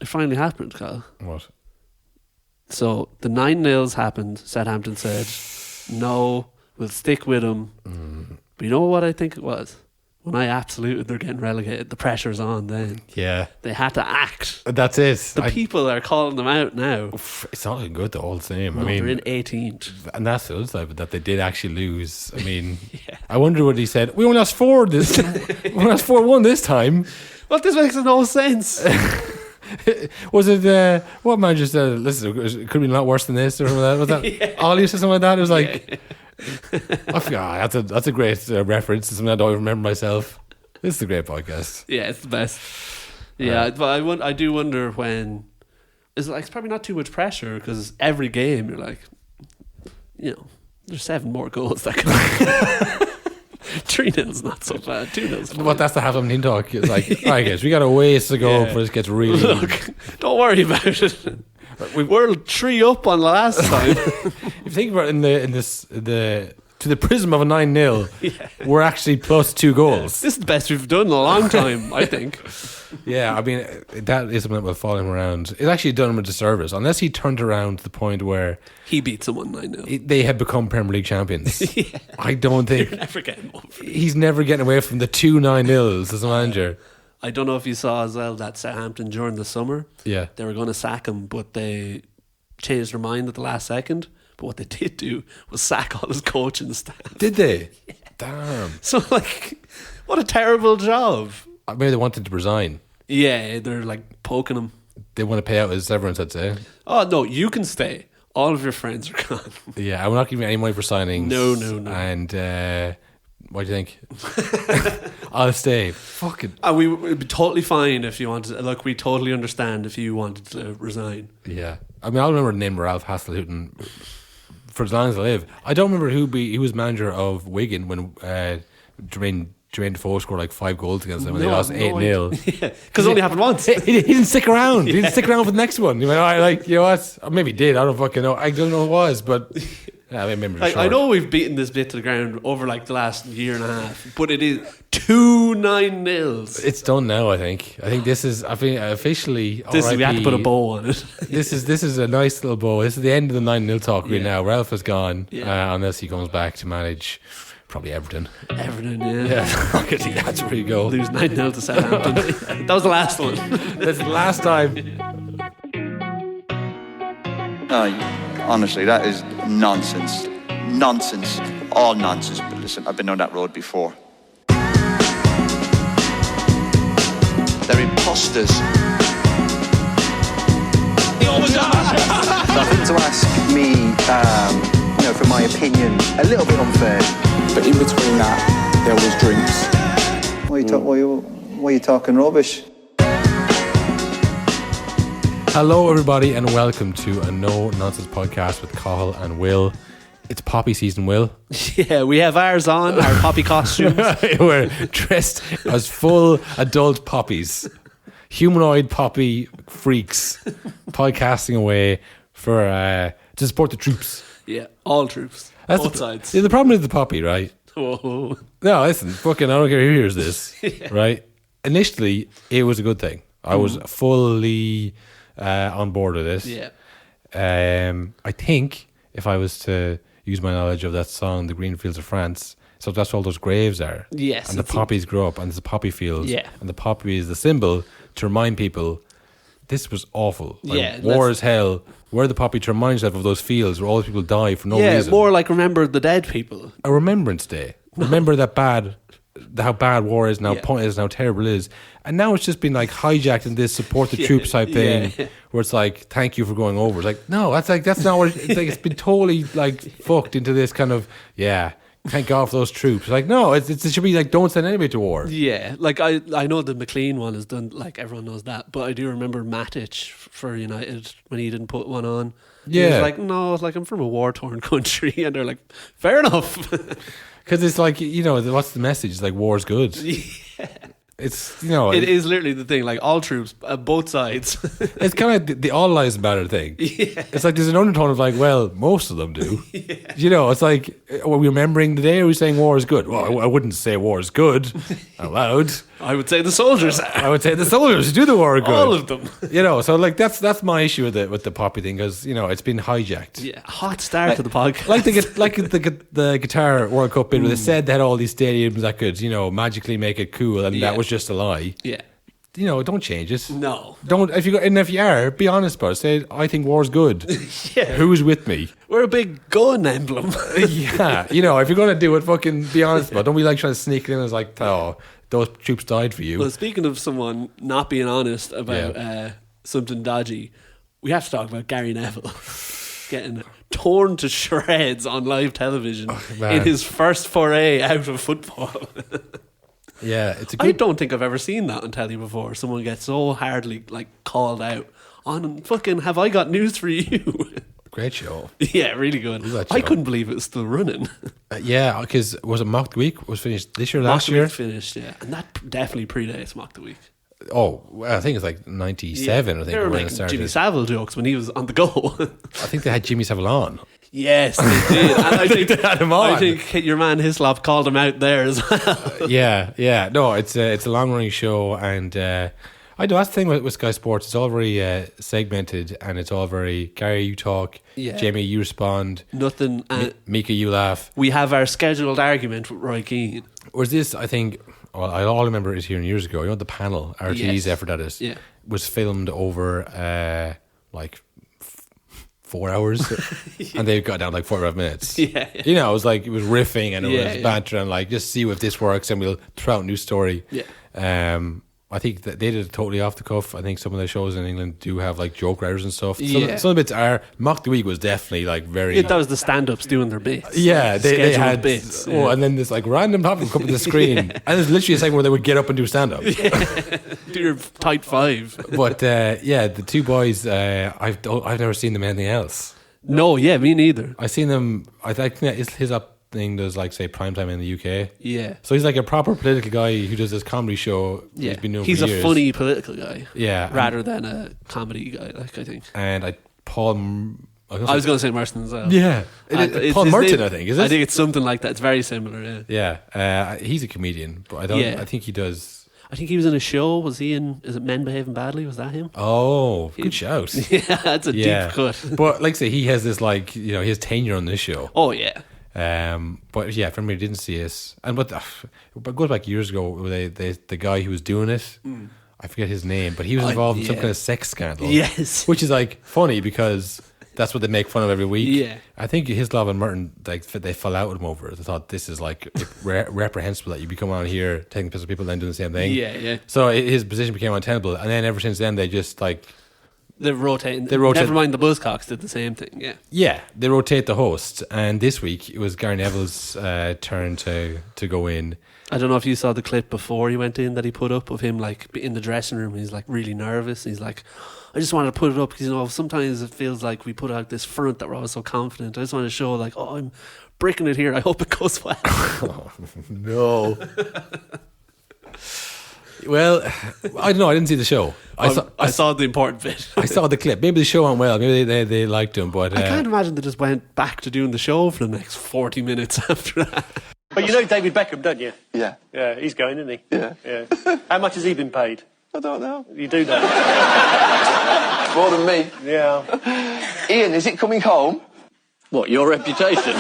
It finally happened, Kyle. What? So the 9-0 happened. Southampton said, no, we'll stick with them. But you know what I think it was? When I absoluted they're getting relegated, the pressure's on then. Yeah. They had to act. That's it. The people are calling them out now. It's not looking good all the same. No, I mean, they're in 18th. And that's the other side, but that they did actually lose. I mean, I wonder what he said. We only lost 4 this we only lost 4-1 this time. Well, this makes no sense. Was it what manager said? Listen, it could be a lot worse than this or something like that. Was that Ollie said something like that? It was like I forgot. That's a great reference to something I don't even remember myself. This is a great podcast. Yeah, it's the best. Yeah, but I do wonder when it's probably not too much pressure because every game you're like, there's 7 more goals that can. 3-0's not so bad. 2-0's fine. But that's the half-time talk. It's like, all right, guys, we got a ways to go before this gets really. Look, don't worry about it. We're 3 up on the last time. If you think about it to the prism of a 9-0, we're actually plus 2 goals. This is the best we've done in a long time, I think. Yeah, I mean, that is something that will follow him around. It's actually done him a disservice, unless he turned around to the point where he beat someone 9-0. They had become Premier League champions. I don't think You're never getting over it. He's never getting away from the 2 9-0s as a manager. I don't know if you saw as well that Southampton during the summer, they were going to sack him, but they changed their mind at the last second. But what they did do was sack all his coaching staff. Did they? Yeah. Damn. So, what a terrible job. Maybe they wanted to resign. Yeah, they're poking him. They want to pay out his severance, I'd say. Oh, no, you can stay. All of your friends are gone. Yeah, I'm not giving you any money for signings. No. And what do you think? I'll stay. Fucking. We'd be totally fine if you wanted. Look, we totally understand if you wanted to resign. Yeah, I mean, I'll remember the name Ralph Hasenhüttl for as long as I live. I don't remember he was manager of Wigan when Jermaine Defoe scored 5 goals against them and they lost 8-0. Yeah, because it only happened once. He didn't stick around. He didn't stick around for the next one. He went, all right, you know what? Or maybe he did. I don't fucking know. I don't know who it was, but. Yeah, I know we've beaten this bit to the ground over the last year and a half, but it is 2 9-0s. It's done now. I think this is. I think officially. We have to put a bow on it. This is a nice little bow. This is the end of the 9-0 talk right now. Ralph is gone unless he comes back to manage. Probably Everton. Yeah. I think that's where you go. Lose 9-0 to Southampton. That was the last one. That's the last time. Honestly, that is nonsense. Nonsense. All nonsense. But listen, I've been down that road before. They're imposters. Nothing to ask me, for my opinion, a little bit unfair. But in between that, there was drinks. Why are you talking rubbish? Hello, everybody, and welcome to a No Nonsense podcast with Cathal and Will. It's poppy season, Will. Yeah, we have ours on, our poppy costumes. We're dressed as full adult poppies, humanoid poppy freaks, podcasting away to support the troops. Yeah, all troops. That's both sides. The problem is the poppy, right? Whoa. No, listen, fucking, I don't care who hears this, right? Initially, it was a good thing. I was fully on board with this. Yeah. I think if I was to use my knowledge of that song, The Green Fields of France, so that's where all those graves are. Yes. And the poppies grow up, and there's a poppy field. Yeah. And the poppy is the symbol to remind people this was awful. War is hell. Wear the poppy to remind yourself of those fields where all those people die for no reason. Yeah, more remember the dead people. A remembrance day. Remember how bad war is and how point is and how terrible it is. And now it's just been hijacked in this support the troops type thing where it's thank you for going over. It's no, that's not what it's been totally fucked into this kind of thank God for those troops. No, it should be don't send anybody to war. Yeah, I know the McLean one is done, everyone knows that, but I do remember Matic for United when he didn't put one on. Yeah. He was no, I'm from a war-torn country, and they're fair enough. Because it's what's the message? War's good. Yeah. It's, it is literally the thing, all troops, both sides. It's kind of the all lives matter thing. Yeah. It's there's an undertone of well, most of them do. Yeah. It's are we remembering the day or are we saying war is good? Well, I wouldn't say war is good out loud. I would say the soldiers are. I would say the soldiers do the war good. All of them. You know, so like that's my issue with the Poppy thing, because you know it's been hijacked. Yeah, hot start to the podcast. Like the Qatar World Cup bid, where they said they had all these stadiums that could, you know, magically make it cool, and that was just a lie. Yeah. You know, don't change it. No. Don't. If you are, be honest about it. Say, I think war's good. Yeah. Who's with me? We're a big gun emblem. Yeah. You know, if you're going to do it, fucking be honest about it. Don't be like trying to sneak it in as like, oh, those troops died for you. Well, speaking of someone not being honest about something dodgy, we have to talk about Gary Neville getting torn to shreds on live television in his first foray out of football. Yeah, it's a I good... don't think I've ever seen that on telly before. Someone gets so hardly called out on fucking Have I Got News For You? Great show. Yeah, really good. I couldn't believe it was still running. Yeah, because was it Mock the Week? Was finished this year, Mock last the year? Week finished, yeah. And that definitely predates Mock the Week. Oh, I think it's like 97, I think. They were when it making started. Jimmy Savile jokes when he was on the go. I think they had Jimmy Savile on. Yes, they did. And I think they had him on. I think your man Hislop called him out there as well. Yeah. No, it's a long running show, and I know that's the thing with Sky Sports. It's all very segmented, and it's all very Gary, you talk, Jamie, you respond, nothing. Mika, you laugh. We have our scheduled argument with Roy Keane. Whereas this, I think, well, I all remember it here years ago. You know, the panel, RT's effort at it, was filmed over like 4 hours, and they got down like 45 minutes. Yeah. You know, it was riffing, and it was banter, and like, just see if this works, and we'll throw out a new story. Yeah. I think that they did it totally off the cuff. I think some of the shows in England do have like joke writers and stuff. Some of the bits are. Mock the Week was definitely like very. Yeah, that was the stand-ups doing their bits. Yeah, they had bits. Oh, and then this like random topic come up on the screen, and there's literally a segment where they would get up and do stand-up. Do your tight five. But the two boys, I've never seen them anything else. No, me neither. I've seen them. I think his up thing does like say primetime in the UK. Yeah. So he's like a proper political guy who does this comedy show. Yeah. He's been doing he's for a years. funny political guy. Yeah. Rather than a comedy guy, I think. And I was going to say Merton as well. Yeah. Paul Merton, I think, is it? I think it's something like that. It's very similar, Yeah. He's a comedian, but I think he does. I think he was in a show. Was he in? Is it Men Behaving Badly? Was that him? Oh, good shout. Yeah, that's a deep cut. But like I say, he has this like, you know, his tenure on this show. Oh yeah. But yeah, for me, didn't see us. And but goes back years ago, the guy who was doing it, I forget his name, but he was involved in some kind of sex scandal. Yes, which is like funny because that's what they make fun of every week. Yeah, I think Hislop and Merton, like, they fell out with him over it. They thought this is like reprehensible that you become on here taking piss of people and then doing the same thing. Yeah. So his position became untenable, and then ever since then they just like. They rotate. Never mind, the Buzzcocks did the same thing. Yeah, they rotate the host, and this week it was Gary Neville's turn to go in. I don't know if you saw the clip before he went in that he put up of him like in the dressing room. He's like really nervous. He's like, I just wanted to put it up because, you know, sometimes it feels like we put out this front that we're always so confident. I just want to show like, oh, I'm bricking it here. I hope it goes well. Oh, no. Well, I don't know. I didn't see the show. I saw the important bit. I saw the clip. Maybe the show went well. Maybe they liked him. But I can't imagine they just went back to doing the show for the next 40 minutes after that. But you know David Beckham, don't you? Yeah. Yeah, he's going, isn't he? Yeah. How much has he been paid? I don't know. You do know. More than me. Yeah. Ian, is it coming home? What, your reputation?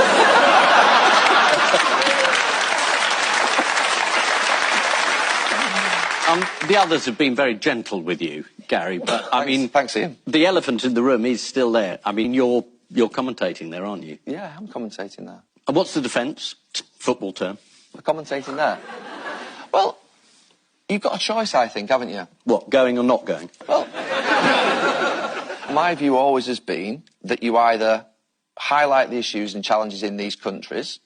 The others have been very gentle with you, Gary, but I mean... Thanks, Ian. The elephant in the room is still there. I mean, you're commentating there, aren't you? Yeah, I'm commentating there. And what's the defence? Football term. I'm commentating there. Well, you've got a choice, I think, haven't you? What, going or not going? Well, my view always has been that you either highlight the issues and challenges in these countries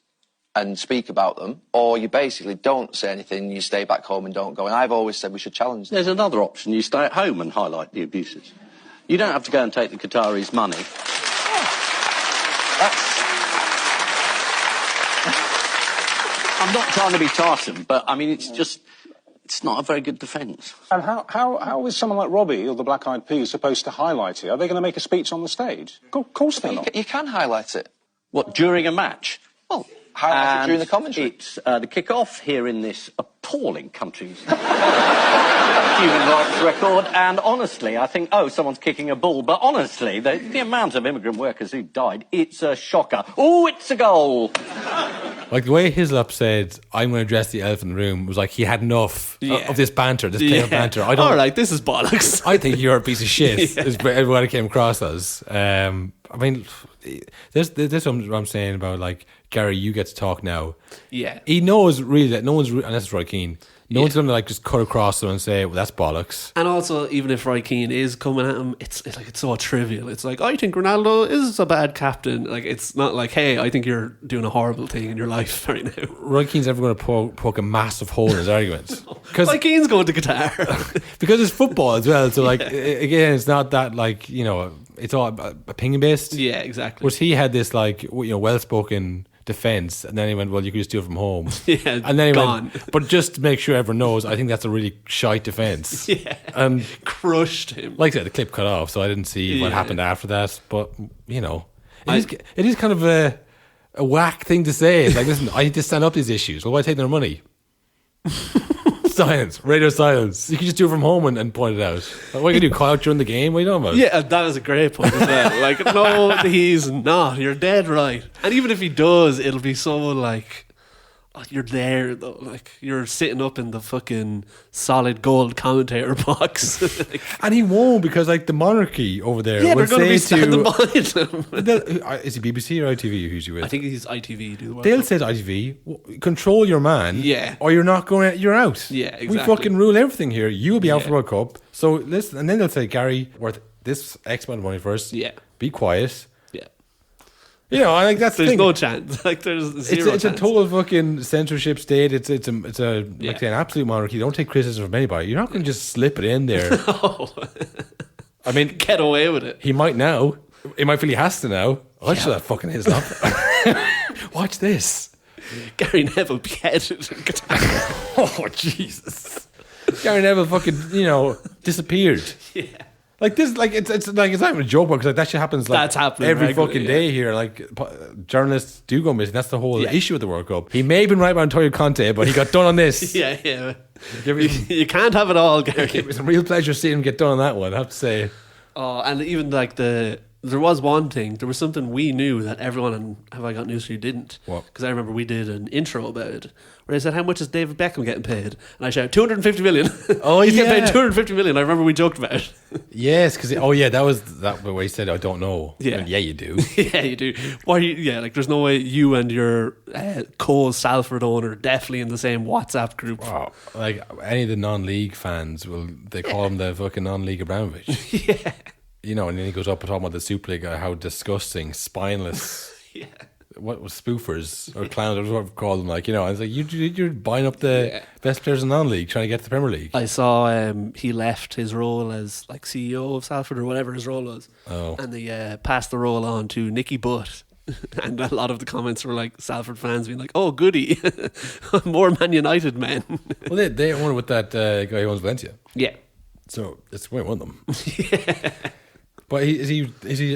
and speak about them, or you basically don't say anything, you stay back home and don't go. And I've always said we should challenge them. There's another option. You stay at home and highlight the abuses. You don't have to go and take the Qataris' money. I'm not trying to be Tartan, but I mean, it's not a very good defence. And how is someone like Robbie or the Black Eyed Peas supposed to highlight it? Are they going to make a speech on the stage? Of course they're not. You can highlight it. What, during a match? Well, highlight it during the commentary. It's the kick-off here in this appalling country's human rights record. And honestly, I think, someone's kicking a ball. But honestly, the amount of immigrant workers who died, it's a shocker. Oh, it's a goal. Like the way Hislop said, I'm going to address the elephant in the room, was like he had enough of this banter, this player banter. All right, this is bollocks. I think you're a piece of shit, is what it came across as. I mean, this what I'm saying about, like, Gary, you get to talk now. Yeah. He knows really that no one's, unless it's Roy Keane, no one's going to like just cut across them and say, well, that's bollocks. And also, even if Roy Keane is coming at him, it's like, it's so trivial. It's like, I think Ronaldo is a bad captain. Like, it's not like, hey, I think you're doing a horrible thing in your life right now. Roy Keane's never going to poke a massive hole in his argument. Roy Keane's going to Qatar. Because it's football as well. So, like, again, it's not that, like, you know, it's all opinion based. Yeah, exactly. Whereas he had this, like, you know, well spoken defense, and then he went, well, you could just do it from home. Yeah, and then he gone. went, but just to make sure everyone knows, I think that's a really shite defense. Yeah, crushed him. Like I said, the clip cut off, so I didn't see what happened after that. But you know, it is kind of a whack thing to say. It's like, listen, I need to stand up these issues. Well, why take their money? Silence, radio silence. You can just do it from home and point it out. What are you going to do? Call out during the game? What are you talking about? Yeah, that is a great point as well. Like, no, he's not. You're dead right. And even if he does, it'll be so like, oh, you're there though. Like, you're sitting up in the fucking solid gold commentator box. Like, and he won't, because like the monarchy over there. Yeah, they're going to be standing behind him. Is he BBC or ITV who's you with? I think he's ITV. They'll say to ITV, control your man. Yeah. Or you're not going. You're out. Yeah, exactly. We fucking rule everything here. You'll be out for World Cup. So listen, and then they'll say, Gary, worth this X amount of money first. Yeah. Be quiet. Yeah. You know, I think that's the there's thing. No chance. Like, there's zero it's chance. a total fucking censorship state. It's like an absolute monarchy. Don't take criticism from anybody. You're not going to just slip it in there. No. I mean, get away with it. He might now. He might feel he has to now. I'll show that fucking Hislop. Watch this. Gary Neville beheaded in Qatar. Oh, Jesus. Gary Neville fucking, disappeared. Yeah. Like this, like it's like it's not even a joke, because like that shit happens like that's happening every regularly, fucking day here. Like journalists do go missing. That's the whole issue with the World Cup. He may have been right about Antonio Conte, but he got done on this. Yeah. You can't have it all, Gary. It was a real pleasure seeing him get done on that one, I have to say. Oh, and even like there was one thing. There was something we knew that everyone on Have I Got News For You didn't. What? Because I remember we did an intro about it, where they said, how much is David Beckham getting paid? And I shouted, 250 million. Oh, He's getting paid 250 million. I remember we joked about it. Yes, because that was that where he said, I don't know. Yeah. Yeah, you do. Yeah, you do. Why? Like there's no way you and your Cole Salford owner definitely in the same WhatsApp group. Wow. Like any of the non-league fans they call him the fucking non-league Abramovich. Yeah. And then he goes up and talking about the Super League, how disgusting, spineless. Yeah. What was spoofers or clowns? Or what we call them? Like, it's like you're buying up the best players in the non-league, trying to get to the Premier League. I saw he left his role as like CEO of Salford or whatever his role was. Oh. And they passed the role on to Nicky Butt. And a lot of the comments were like Salford fans being like, "Oh, goody, more Man United men." Well, they won with that guy who owns Valencia. Yeah. So it's one of them. Yeah. But is he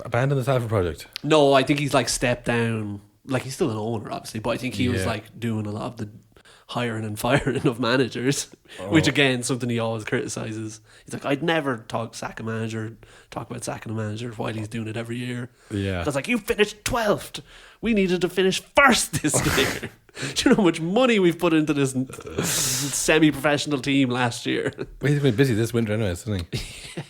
abandoned the Salford project? No, I think he's like stepped down. Like he's still an owner, obviously, but I think he was like doing a lot of the hiring and firing of managers, which again something he always criticises. He's like, I'd never talk about sacking a manager while he's doing it every year. Yeah, because like you finished 12th, we needed to finish first this year. Do you know how much money we've put into this semi-professional team last year? Well, he's been busy this winter anyway, isn't he?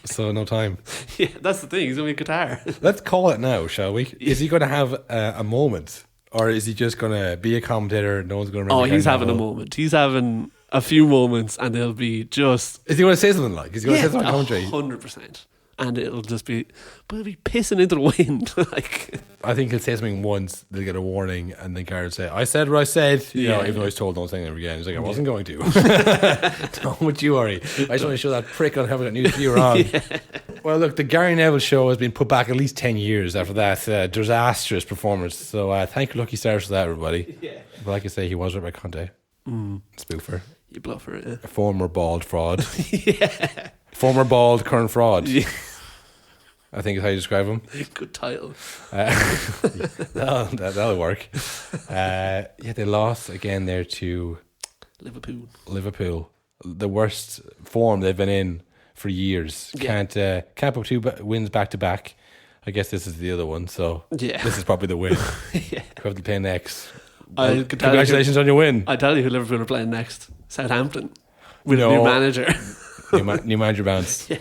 So no time. Yeah, that's the thing. He's going to be in Qatar. Let's call it now, shall we? Is he going to have a moment? Or is he just going to be a commentator? No one's going to remember. Oh, he's having a moment. He's having a few moments, and they'll be just. Is he going to say something like? Is he going to say something on commentary? 100%. And it'll just be, but it'll be pissing into the wind. Like, I think he'll say something once, they'll get a warning, and then Garrett will say, I said what I said. Even though he's told don't say anything again. He's like, I wasn't going to. Don't you worry. I just want to show that prick on having that news for you wrong. Well, look, the Gary Neville show has been put back at least 10 years after that disastrous performance. So thank you, Lucky Stars, for that, everybody. Yeah. But like I say, he was right by Conte. Spoofer. You bluffer, yeah. A former bald fraud. Yeah. Former bald, current fraud. Yeah. I think is how you describe them. Good title. That'll work. They lost again there to Liverpool. The worst form they've been in for years. Yeah. Can't put 2 wins back to back. I guess this is the other one, so this is probably the win. Yeah. Who have to play next? Congratulations on your win. I tell you who Liverpool are playing next. Southampton. With a new manager. New manager bounce. Yeah.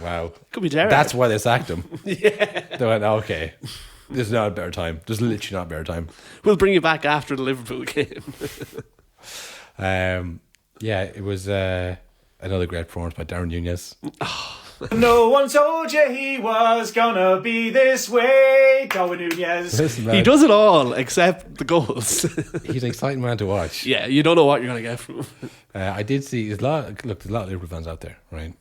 Wow. Could be Jared. That's why they sacked him. Yeah. They went, okay, this is not a better time. There's literally not a better time. We'll bring you back after the Liverpool game. It was another great performance by Darren Nunez. No one told you he was gonna be this way, Darwin Nunez. Listen, man, He does it all except the goals. he's an exciting man to watch. Yeah, you don't know what you're going to get from him. I did see there's a lot of Liverpool fans out there, right?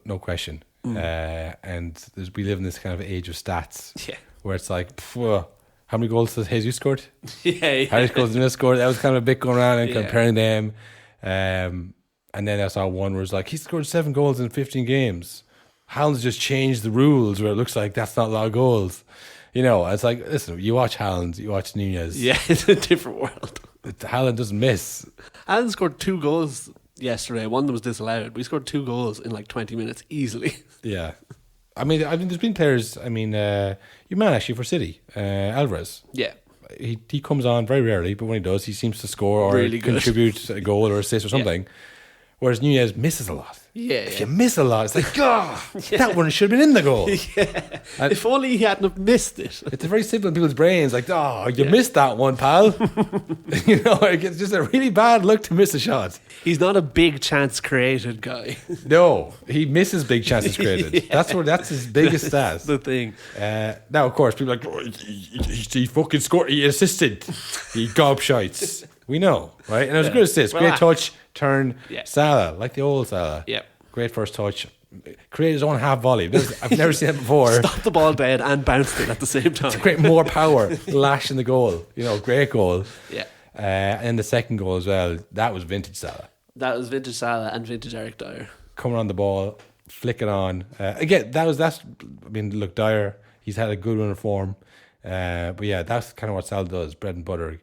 No question. And we live in this kind of age of stats. Yeah. Where it's like, how many goals has Jesus scored? Yeah. How many goals did Nunez score? That was kind of a bit going around and Yeah. comparing them. And then I saw one where it's like, he scored 7 goals in 15 games. Haaland's just changed the rules where it looks like that's not a lot of goals. You know, it's like, listen, you watch Haaland, you watch Nunez. Yeah, it's a different world. Haaland doesn't miss. Haaland scored 2 goals yesterday. One that was disallowed. But he scored 2 goals in like 20 minutes easily. Yeah. I mean, there's been players, your man actually for City, Alvarez. Yeah. He comes on very rarely, but when he does, he seems to score or Really good. contribute a goal or assist or something. Whereas Nunez misses a lot. Yeah. If you miss a lot, it's like, that one should have been in the goal. Yeah. And If only he hadn't have missed it. it's very simple in people's brains, like, you missed that one, pal. It's just a really bad look to miss a shot. He's not a big chance created guy. No, he misses big chances created. That's his biggest stat. That's the thing. Now, of course, people are like, he fucking scored, he assisted, he gobshites. We know, right? And it was a good assist, great touch, turn, Salah, like the old Salah. Yeah. Great first touch. Create his own half volley. I've never seen that before. Stop the ball dead and bounced it at the same time. To create more power, lash in the goal. Great goal. Yeah. And the second goal as well, that was vintage Salah. That was vintage Salah and vintage Eric Dyer. Coming on the ball, flicking on. Again, look, Dyer, he's had a good run of form. But yeah, that's kind of what Salah does, bread and butter.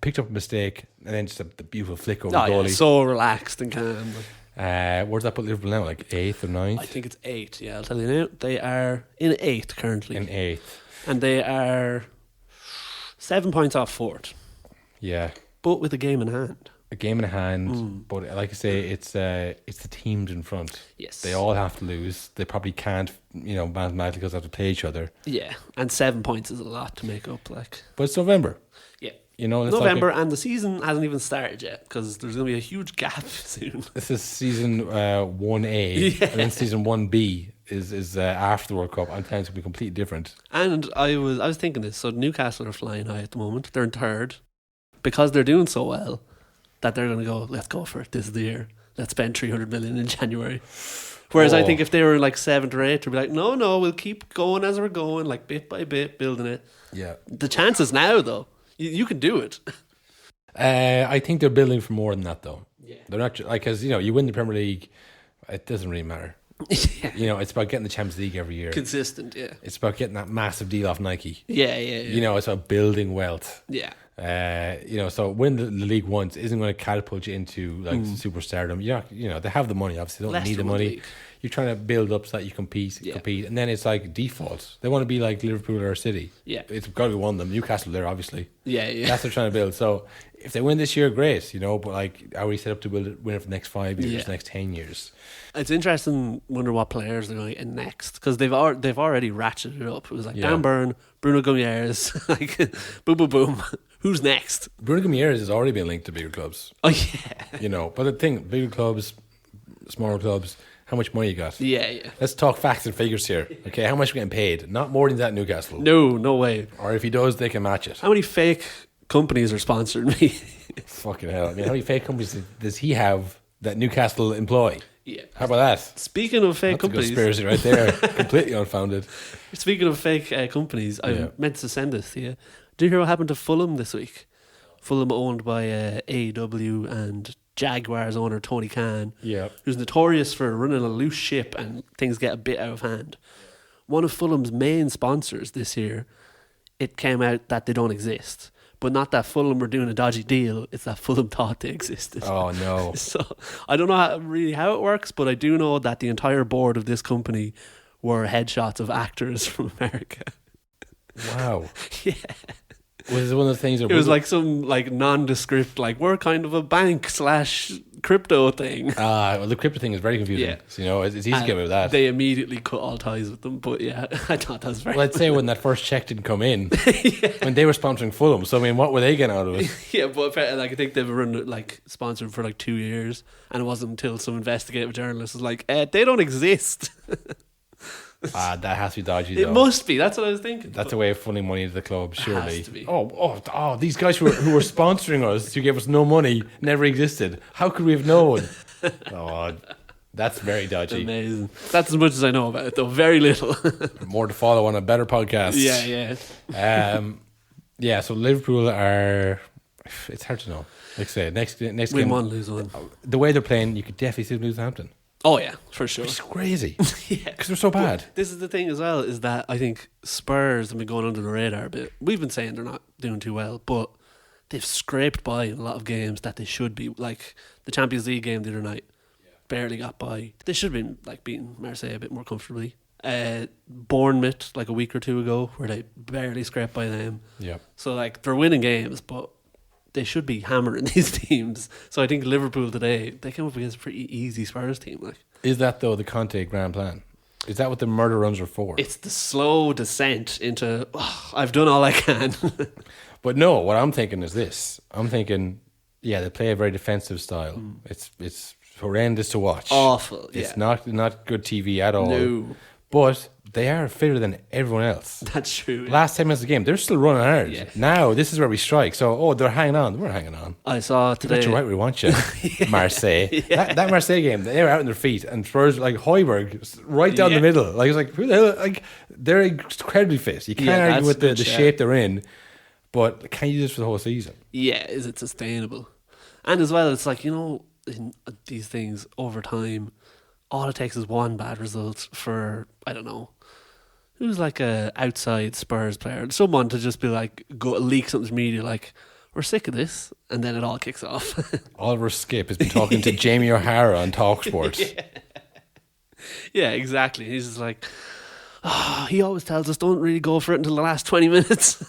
Picked up a mistake and then just the beautiful flick over the goalie. Yeah, so relaxed and calm. Where's that put Liverpool now? Like 8th or 9th? I think it's 8. Yeah, I'll tell you now. They are in 8th currently. In 8th. And they are 7 points off 4th. Yeah. But with a game in hand. A game in hand, but like I say, it's the teams in front. Yes. They all have to lose. They probably can't, mathematically because they have to play each other. Yeah, and 7 points is a lot to make up. But it's November. Yeah. It's November, and the season hasn't even started yet because there's going to be a huge gap soon. This is season 1A, and then season 1B is after the World Cup. I'm telling you, it's going to be completely different. And I was thinking this. So Newcastle are flying high at the moment. They're in 3rd because they're doing so well that they're going to go, let's go for it. This is the year. Let's spend 300 million in January. Whereas I think if they were in like 7th or 8th, they'd be like, no, we'll keep going as we're going, like bit by bit, building it. Yeah. The chances now, though, you can do it. I think they're building for more than that, though. Yeah. They're not like, because you win the Premier League, it doesn't really matter. Yeah. It's about getting the Champions League every year. Consistent, yeah. It's about getting that massive deal off Nike. Yeah. It's about building wealth. Yeah. So win the league once isn't going to catapult you into like superstardom. They have the money. Obviously, they don't Leicester need the won money. league. You're trying to build up so that you compete, and then it's like default. They want to be like Liverpool or City. Yeah, it's got to be one of them. Newcastle, there obviously. Yeah. That's what they're trying to build. So if they win this year, great. But like, are we set up to win it for the next 5 years, next 10 years? It's interesting. Wonder what players they're going to get next because they've already ratcheted it up. It was like Dan Burn, Bruno Guimaraes, like boom. Who's next? Bruno Guimaraes has already been linked to bigger clubs. Oh yeah. But the thing, bigger clubs, smaller clubs. How much money you got? Yeah. Let's talk facts and figures here. Okay, how much are we getting paid? Not more than that in Newcastle. No way. Or if he does, they can match it. How many fake companies are sponsoring me? Fucking hell. How many fake companies does he have that Newcastle employ? Yeah. How about that? Speaking of fake That's companies. a conspiracy right there. Completely unfounded. Speaking of fake companies, I meant to send this to you. Did you hear what happened to Fulham this week? Fulham owned by AEW and Jaguars owner Tony Khan, who's notorious for running a loose ship and things get a bit out of hand. one of Fulham's main sponsors this year, it came out that they don't exist. But not that Fulham were doing a dodgy deal, it's that Fulham thought they existed. Oh, no. So I don't know how it works, but I do know that the entire board of this company were headshots of actors from America. Wow. Yeah. Was it one of the things? It was like some like nondescript, like we're kind of a bank / crypto thing. Well, the crypto thing is very confusing. Yeah. So, you know, it's easy to get away with that. They immediately cut all ties with them. But yeah, I thought that was very. Well, I'd say when that first check didn't come in, when they were sponsoring Fulham. So I mean, what were they getting out of it? Yeah, but like I think they've run like sponsored for like 2 years, and it wasn't until some investigative journalist was like, "They don't exist." That has to be dodgy. It though. must be. That's what I was thinking. That's a way of funneling money into the club, surely. has to be. Oh! These guys who were sponsoring us, who gave us no money, never existed. How could we have known? That's very dodgy. Amazing. That's as much as I know about it, though. Very little. More to follow on a better podcast. Yeah. Yeah. So Liverpool are. It's hard to know. Like I say, next Win game, one, lose one. the way they're playing, you could definitely see them lose Hampton. Oh yeah, for sure. It's crazy. Yeah, because they're so bad. But this is the thing as well, is that I think Spurs have been going under the radar a bit. We've been saying they're not doing too well, but they've scraped by in a lot of games that they should be. Like the Champions League game the other night, barely got by. They should have been like beating Marseille a bit more comfortably. Bournemouth like a week or two ago, where they barely scraped by them. Yeah. So like they're winning games, but they should be hammering these teams. So I think Liverpool today, they came up against a pretty easy Spurs team. Like, is that though the Conte grand plan? Is that what the murder runs are for? it's the slow descent into I've done all I can. But no, what I'm thinking is this. I'm thinking, yeah, they play a very defensive style. It's horrendous to watch. Awful. Yeah. It's not good TV at all. No. But they are fitter than everyone else. That's true. Last 10 minutes of the game, they're still running hard. Yeah. Now, this is where we strike. So, they're hanging on. We're hanging on. I saw today. You're right, we want you. Marseille. Yeah. That Marseille game, they were out on their feet, and Spurs, like Højbjerg, right down the middle. Like, it's like, who the hell? Like, they're incredibly fit. You can't argue with the shape they're in, but can you do this for the whole season? Yeah, is it sustainable? And as well, it's like, in these things over time, all it takes is one bad result for, I don't know, who's like a outside Spurs player, someone to just be like, go leak something to media like, we're sick of this, and then it all kicks off. Oliver Skip has been talking to Jamie O'Hara on TalkSport. Yeah, exactly. He's just like, he always tells us don't really go for it until the last 20 minutes.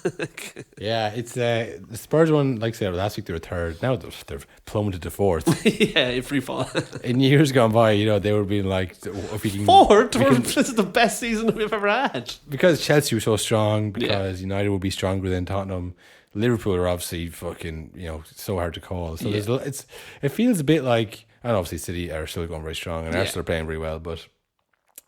Yeah, it's the Spurs one, like I said, last week they were third. Now they've plummeted to fourth. Yeah, in free fall. In years gone by, they would have been like, if we can... Fourth? This is the best season we've ever had. Because Chelsea were so strong, because United would be stronger than Tottenham. Liverpool are obviously fucking, so hard to call. So it feels a bit like, and obviously City are still going very strong, and Arsenal are playing very well, but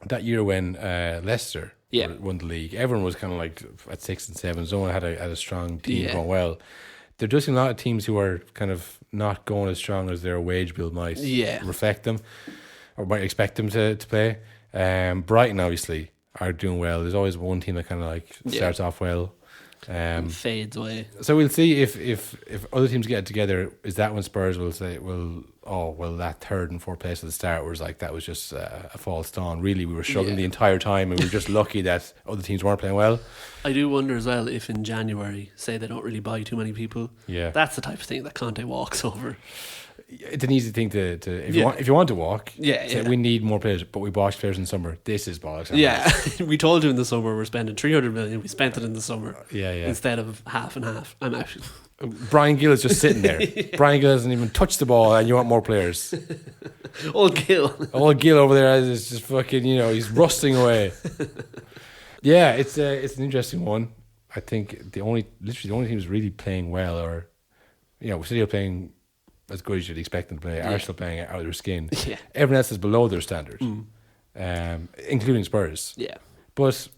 that year when Leicester won the league, everyone was kind of like at 6 and 7. No one had a strong team going well. There does seem a lot of teams who are kind of not going as strong as their wage bill might reflect them, or might expect them to play. Brighton obviously are doing well. There's always one team that kind of like starts off well. Fades away. So we'll see if other teams get together. Is that when Spurs will say, that third and fourth place at the start was like, that was just a false dawn. Really, we were struggling the entire time, and we were just lucky that other teams weren't playing well. I do wonder as well if in January, say they don't really buy too many people. Yeah, that's the type of thing that Conte walks over. It's an easy thing to if you want to walk. Say, we need more players, but we bought players in the summer. This is bollocks. Yeah, we told you in the summer we're spending 300 million. We spent it in the summer. Yeah. Instead of half and half. I'm actually. Brian Gill is just sitting there. Brian Gill hasn't even touched the ball, and you want more players. Old Gill over there is just fucking. He's rusting away. Yeah, it's an interesting one. I think the only team who's really playing well, or City are playing as good as you'd expect them to play. Arsenal playing out of their skin. Yeah. Everyone else is below their standard, including Spurs. Yeah, but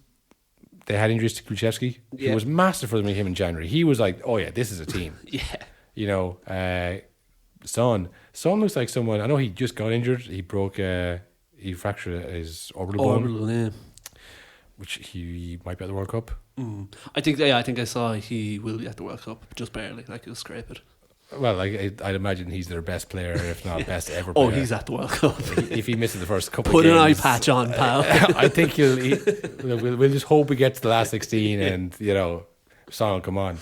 they had injuries to Kulusevski, who was massive for them in January. He was like, "Oh yeah, this is a team." Son looks like someone. I know he just got injured. He he fractured his orbital bone, which he might be at the World Cup. I think I saw he will be at the World Cup, just barely. Like he'll scrape it. Well, like I'd imagine he's their best player, if not best ever player. Oh, he's at the World Cup. If he misses the first couple Put of an eye games, patch on, pal. I think we'll just hope he gets to the last 16 and, Son will come on.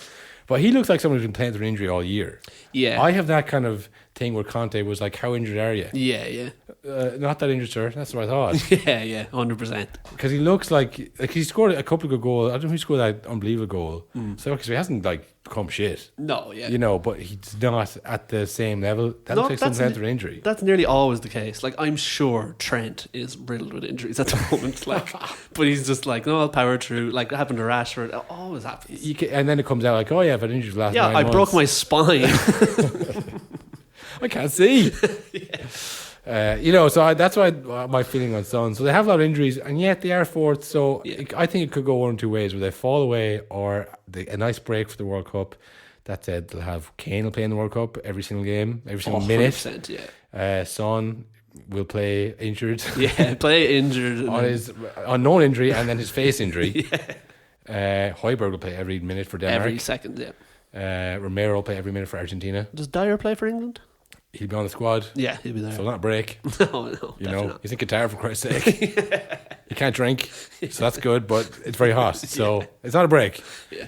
But he looks like someone who's been playing through an injury all year. Yeah. I have that kind of thing where Conte was like, how injured are you? Yeah. Not that injured, sir. That's what I thought. Yeah, 100%. Because he looks like he scored a couple of good goals. I don't know if he scored that unbelievable goal. So he hasn't become shit. No, yeah. But he's not at the same level. That looks like someone's entered an injury. That's nearly always the case. Like, I'm sure Trent is riddled with injuries at the moment. But he's just like, no, I'll power through. Like, it happened to Rashford. It always happens. And then it comes out like, oh yeah, I've had injuries last 9 months. I broke my spine. I can't see. So that's why my feeling on Son. So they have a lot of injuries, and yet they are fourth. So I think it could go one or two ways, where they fall away or a nice break for the World Cup. That said, they'll have Kane will play in the World Cup every single game, every single minute. Son will play injured. Yeah, play injured on his unknown injury, and then his face injury. Højbjerg will play every minute for Denmark. Every second, yeah. Romero will play every minute for Argentina. Does Dyer play for England? He'll be on the squad. Yeah, he'll be there. So not a break. No, not. He's in Qatar, for Christ's sake. He can't drink, so that's good, but it's very hot, so it's not a break. Yeah.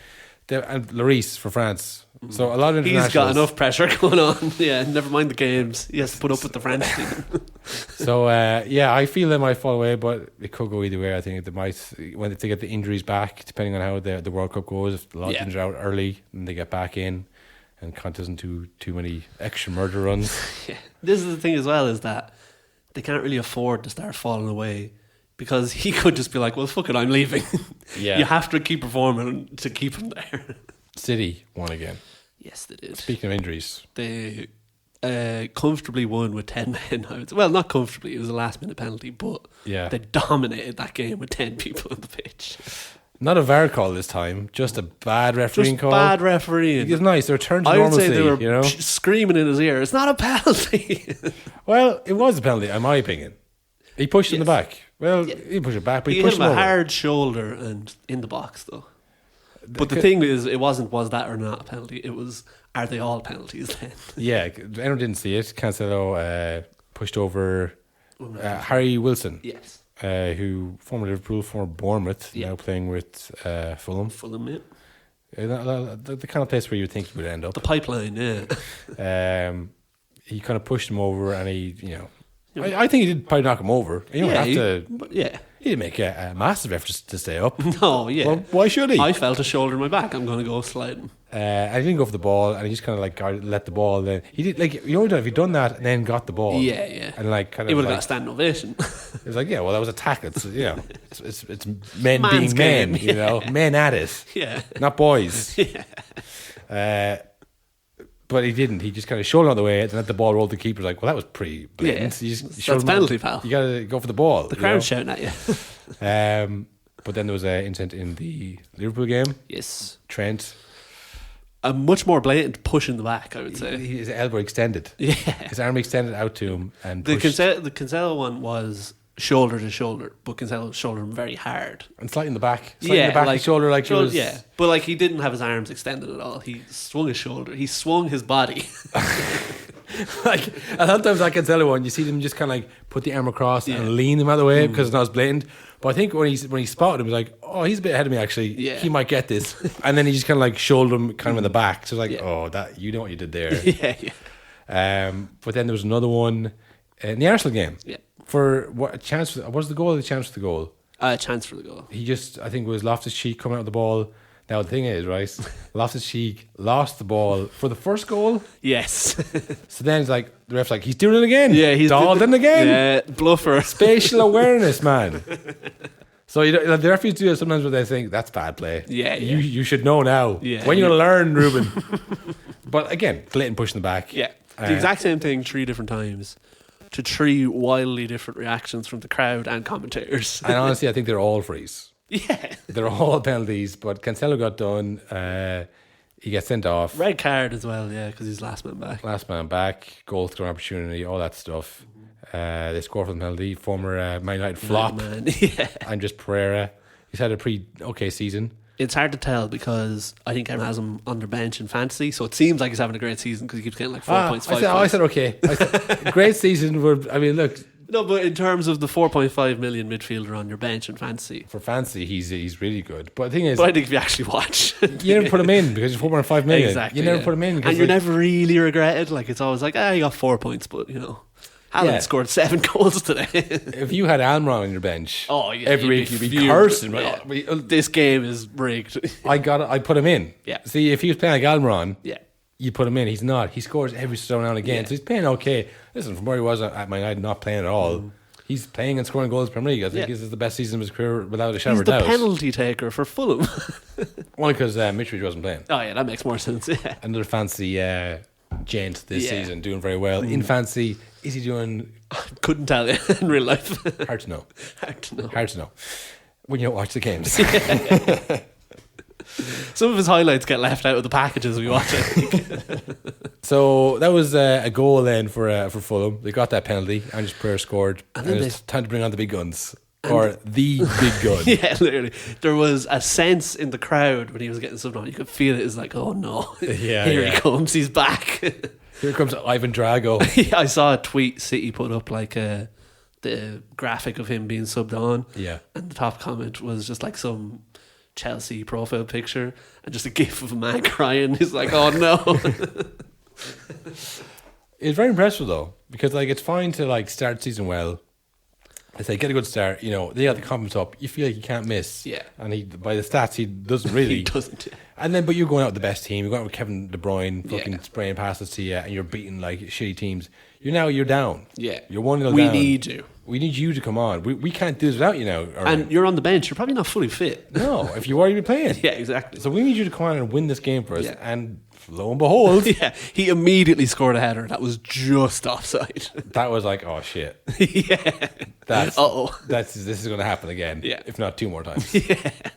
And Lloris for France. So a lot of internationals. He's got enough pressure going on. Yeah, never mind the games. He has to put up with the French team. So I feel they might fall away, but it could go either way. I think they might, when they get the injuries back, depending on how the World Cup goes. If a lot of teams are out early and they get back in, and Conte doesn't do too many extra murder runs. Yeah. This is the thing as well, is that they can't really afford to start falling away, because he could just be like, well, fuck it, I'm leaving. Yeah. You have to keep performing to keep him there. City won again. Yes, they did. Speaking of injuries. They comfortably won with 10 men. Well, not comfortably, it was a last minute penalty, but they dominated that game with 10 people on the pitch. Not a VAR call this time, just a bad refereeing call. Bad refereeing. It's nice. They returned to normalcy. I would say they were screaming in his ear, it's not a penalty. Well, it was a penalty, in my opinion. He pushed in the back. Well, he pushed it back, but he pushed hit him him a over. hard shoulder and in the box, though. But the thing is, it wasn't, was that or not a penalty? It was, are they all penalties then? Yeah, anyone didn't see it. Cancelo pushed over Harry Wilson. Yes. Who former Liverpool, former Bournemouth, now playing with Fulham. Fulham, yeah. The kind of place where you would think he would end up. The pipeline, yeah. He kind of pushed him over, and I think he did probably knock him over. You don't have to. He didn't make a massive effort to stay up. No, yeah. Well, why should he? I felt a shoulder in my back. I'm going to go sliding. And he didn't go for the ball, and he just kind of let the ball. Then he did if he'd done that and then got the ball, yeah, and kind of he would have got a standing ovation. It was like, that was a tackle. It's it's men Man's being game, men, men at it, not boys. But he didn't. He just kind of shouldered on the way and let the ball roll. The keeper's like, well, that was pretty blatant. Yeah, that's penalty, pal. You got to go for the ball. The crowd's shouting at you. But then there was an incident in the Liverpool game. Yes. Trent. A much more blatant push in the back, I would say. His elbow extended. Yeah. His arm extended out to him. And the Cancelo one was shoulder to shoulder, but Cancelo shouldered him very hard. And slightly in the back. Slightly in the back of the shoulder it was... Yeah, but he didn't have his arms extended at all. He swung his shoulder. He swung his body. A lot of times that Cancelo one, you see them just kind of put the arm across and lean them out of the way because it's not as blatant. But I think when he spotted him, he was like, oh, he's a bit ahead of me actually. Yeah. He might get this. And then he just kind of shouldered him kind of in the back. So it's that you know what you did there. But then there was another one in the Arsenal game. Yeah. For what a chance was the goal or the chance for the goal? Chance for the goal. He just, I think it was Loftus-Cheek coming out of the ball. Now the thing is, right, Loftus-Cheek lost the ball for the first goal. Yes. So then the ref's like, he's doing it again. Yeah, he's doing it again. Yeah, bluffer. Spatial awareness, man. So the referees do it sometimes where they think that's bad play. Yeah, You should know now. Yeah, when you're gonna learn, Ruben. But again, blatant push in the back. Yeah, the exact same thing 3 different times. To 3 wildly different reactions from the crowd and commentators. And honestly, I think they're all frees. Yeah. They're all penalties, but Cancelo got done. He gets sent off. Red card as well, yeah, because he's last man back. Last man back, goal scoring opportunity, all that stuff. They score for the penalty. Former Man United flop. Man. Yeah. I'm just Pereira. He's had a pretty okay season. It's hard to tell because I think everyone has him on their bench in fantasy, so it seems like he's having a great season because he keeps getting like 4 points, 5 points. I said okay. Great season. Look. No, but in terms of the 4.5 million midfielder on your bench in fantasy. For fantasy, he's really good. But the thing is... But I think if you actually watch... you never put him in because you're 4.5 million. Exactly. You never put him in. And you're never really regretted. Like, it's always like, you got 4 points, but, Haaland scored 7 goals today. If you had Almiron on your bench, every week you'd be cursing. This game is rigged. I put him in. Yeah. See, if he was playing like Almiron... Yeah. You put him in. He's not. He scores every so now and again. So he's playing okay. Listen, from where he was at Man United, not playing at all. He's playing and scoring goals in the Premier League. I think this is the best season of his career without a shadow of a doubt. He's the penalty taker for Fulham. Only because Mitrovic wasn't playing. Oh yeah, that makes more sense. Yeah. Another fancy gent this season, doing very well. In fancy, is he doing... Couldn't tell you in real life. Hard to know. Hard to know. When you don't watch the games. Some of his highlights get left out of the packages we watch, I think. So that was a goal then for Fulham. They got that penalty. Andrews Pereira scored. And then it's time to bring on the big guns. Or the big gun. Yeah, literally. There was a sense in the crowd when he was getting subbed on. You could feel it. It's like, oh no. Here he comes. He's back. Here comes Ivan Drago. I saw a tweet City put up like the graphic of him being subbed on. Yeah. And the top comment was just like some Chelsea profile picture and just a gif of a man crying. He's like, oh no. It's very impressive though, because like it's fine to like start the season well. They say get a good start, they got the confidence up. You feel like you can't miss. Yeah. And by the stats he doesn't really. He doesn't. And then but you're going out with the best team, you're going out with Kevin De Bruyne fucking spraying passes to you and you're beating like shitty teams. You're down. Yeah. You're 1-0 down. We need you. We need you to come on. We can't do this without you now. And you're on the bench. You're probably not fully fit. No, if you are, you'd be playing. Yeah, exactly. So we need you to come on and win this game for us. Yeah. And lo and behold. He immediately scored a header. That was just offside. That was like, oh shit. Yeah. This is going to happen again. Yeah. If not 2 more times. Yeah. It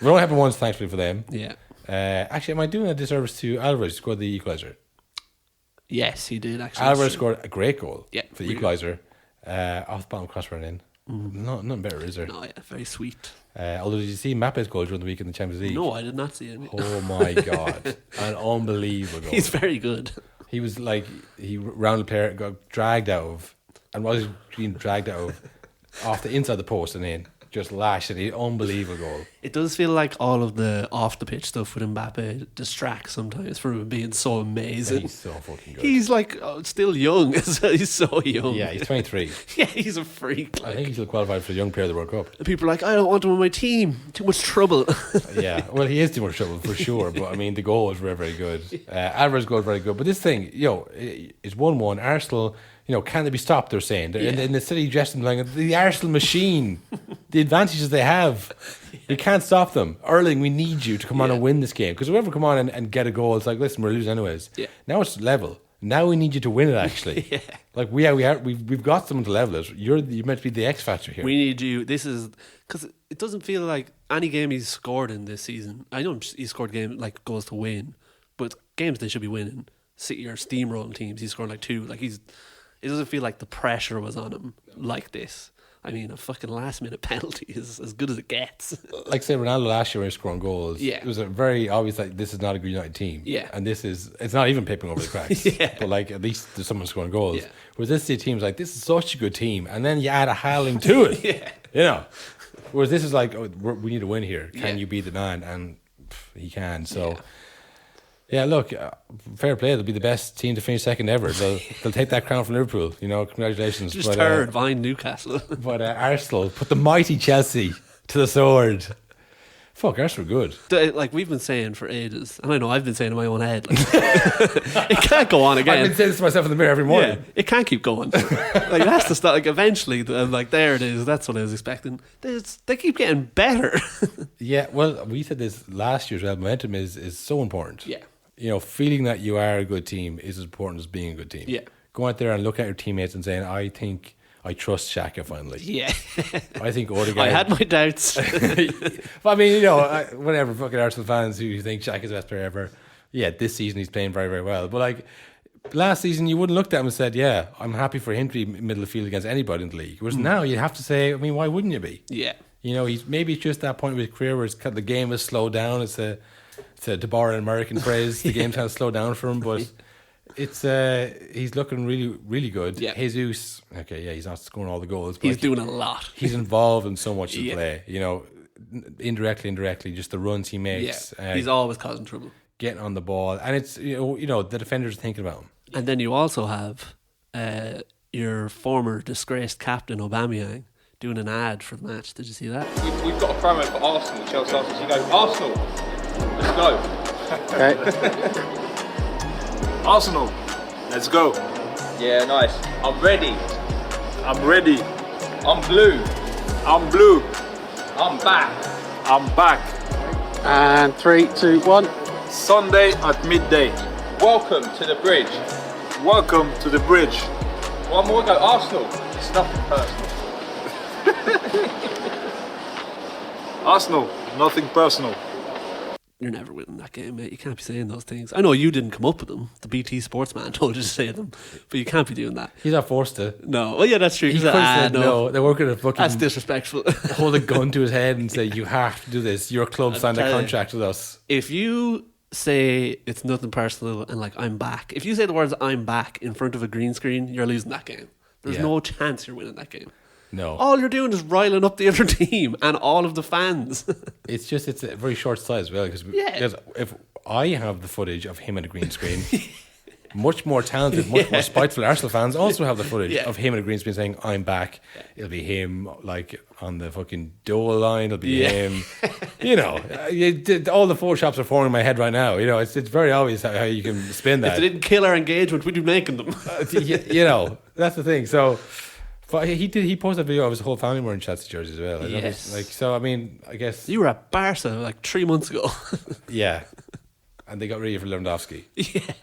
only happened once, thankfully, for them. Yeah. Actually, am I doing a disservice to Alvarez, who scored the equaliser? Yes, he did actually. Alvarez scored a great goal for the equaliser. Off the bottom crossbar in. Nothing better, is there? No, yeah, very sweet. Although, did you see Mbappe's goal during the week in the Champions League? No, I did not see it. Oh my God. An unbelievable goal. He's very good. He was like, he rounded the player, got dragged out of, and was being dragged out of, off the inside the post and in. Just lashed it. Unbelievable goal. It does feel like all of the off the pitch stuff with Mbappe distracts sometimes from him being so amazing. He's so fucking good. He's like still young. He's so young. Yeah, he's 23. Yeah, he's a freak. I think he's still qualified for the Young Player of the World Cup. And people are like, I don't want him on my team. Too much trouble. Yeah, well, he is too much trouble for sure. But I mean, the goal is very, very good. Alvarez's goal is very good. But this thing, it's 1-1. Arsenal. Can they be stopped? They're saying in the city dressing like the Arsenal machine, the advantages they have, we can't stop them. Erling, we need you to come on and win this game because whoever come on and get a goal, it's like listen, we're losing anyways. Yeah. Now it's level. Now we need you to win it. Actually, like we've got someone to level it. You're meant to be the X factor here. We need you. This is because it doesn't feel like any game he's scored in this season. I know he scored goals to win, but games they should be winning. City are steamrolling teams. He's scored like 2. Like it doesn't feel like the pressure was on him like this. I mean, a fucking last-minute penalty is as good as it gets. Like, say, Ronaldo last year when he was scoring goals, it was a very obvious, like, this is not a good United team. Yeah. And it's not even papering over the cracks. But, like, at least there's someone scoring goals. Yeah. Whereas this team's like, this is such a good team. And then you add a Haaland to it. Whereas this is like, we need to win here. Can you be the man? And he can. So... Yeah, look, fair play. They'll be the best team to finish second ever. They'll take that crown from Liverpool. Congratulations. Just third behind Newcastle. But Arsenal put the mighty Chelsea to the sword. Fuck, Arsenal are good. Like we've been saying for ages, and I know I've been saying in my own head, like, it can't go on again. I've been saying this to myself in the mirror every morning. Yeah, it can't keep going. Like it has to start. Like eventually, like there it is. That's what I was expecting. They keep getting better. Yeah, well, we said this last year as well. Momentum is so important. Yeah. Feeling that you are a good team is as important as being a good team. Yeah. Go out there and look at your teammates and saying, I think I trust Xhaka finally. Yeah. I think Odegaard... I had my doubts. I mean, whatever, fucking Arsenal fans who think Xhaka is the best player ever. Yeah, this season he's playing very, very well. But like, last season you wouldn't look at him and said, I'm happy for him to be middle of the field against anybody in the league. Whereas now you have to say, I mean, why wouldn't you be? Yeah. You know, he's just that point of his career where the game is slowed down. It's to borrow an American phrase, the game's kind of slowed down for him, but it's he's looking really, really good. Yeah. Jesus, he's not scoring all the goals, but He's doing a lot. He's involved in so much of the play. You know, indirectly, just the runs he makes. Yeah. He's always causing trouble. Getting on the ball, and it's you know the defenders are thinking about him. And then you also have your former disgraced captain Aubameyang doing an ad for the match. Did you see that? We've got a promo for Arsenal. Chelsea Arsenal. So you go, Arsenal, let's go. Okay. Arsenal, let's go. Yeah, nice. I'm ready. I'm ready. I'm blue. I'm blue. I'm back. I'm back. And 3, 2, 1. Sunday at midday. Welcome to the bridge. Welcome to the bridge. One more go. Arsenal. It's nothing personal. Arsenal. Nothing personal. You're never winning that game, mate. You can't be saying those things. I know you didn't come up with them. The BT Sportsman told you to say them, but you can't be doing that. He's not forced to. No. Well, yeah, that's true. He could have said no. They're working at fucking. That's disrespectful. Hold a gun to his head and say, "You have to do this. Your club signed a contract with us." If you say it's nothing personal and like I'm back, if you say the words "I'm back" in front of a green screen, you're losing that game. There's no chance you're winning that game. No. All you're doing is riling up the other team and all of the fans. It's a very short sight as well because if I have the footage of him at a green screen, much more talented, much more spiteful Arsenal fans also have the footage of him at a green screen saying I'm back. It'll be him like on the fucking Dole line. It'll be him. You know, all the photoshops are forming in my head right now. You know, it's very obvious how you can spin that. If they didn't kill our engagement, we'd be making them. You know, that's the thing. So. But he posted a video of his whole family wearing Chelsea jerseys as well. Yes. So I mean, I guess you were at Barca like 3 months ago. Yeah, and they got rid of Lewandowski. Yeah,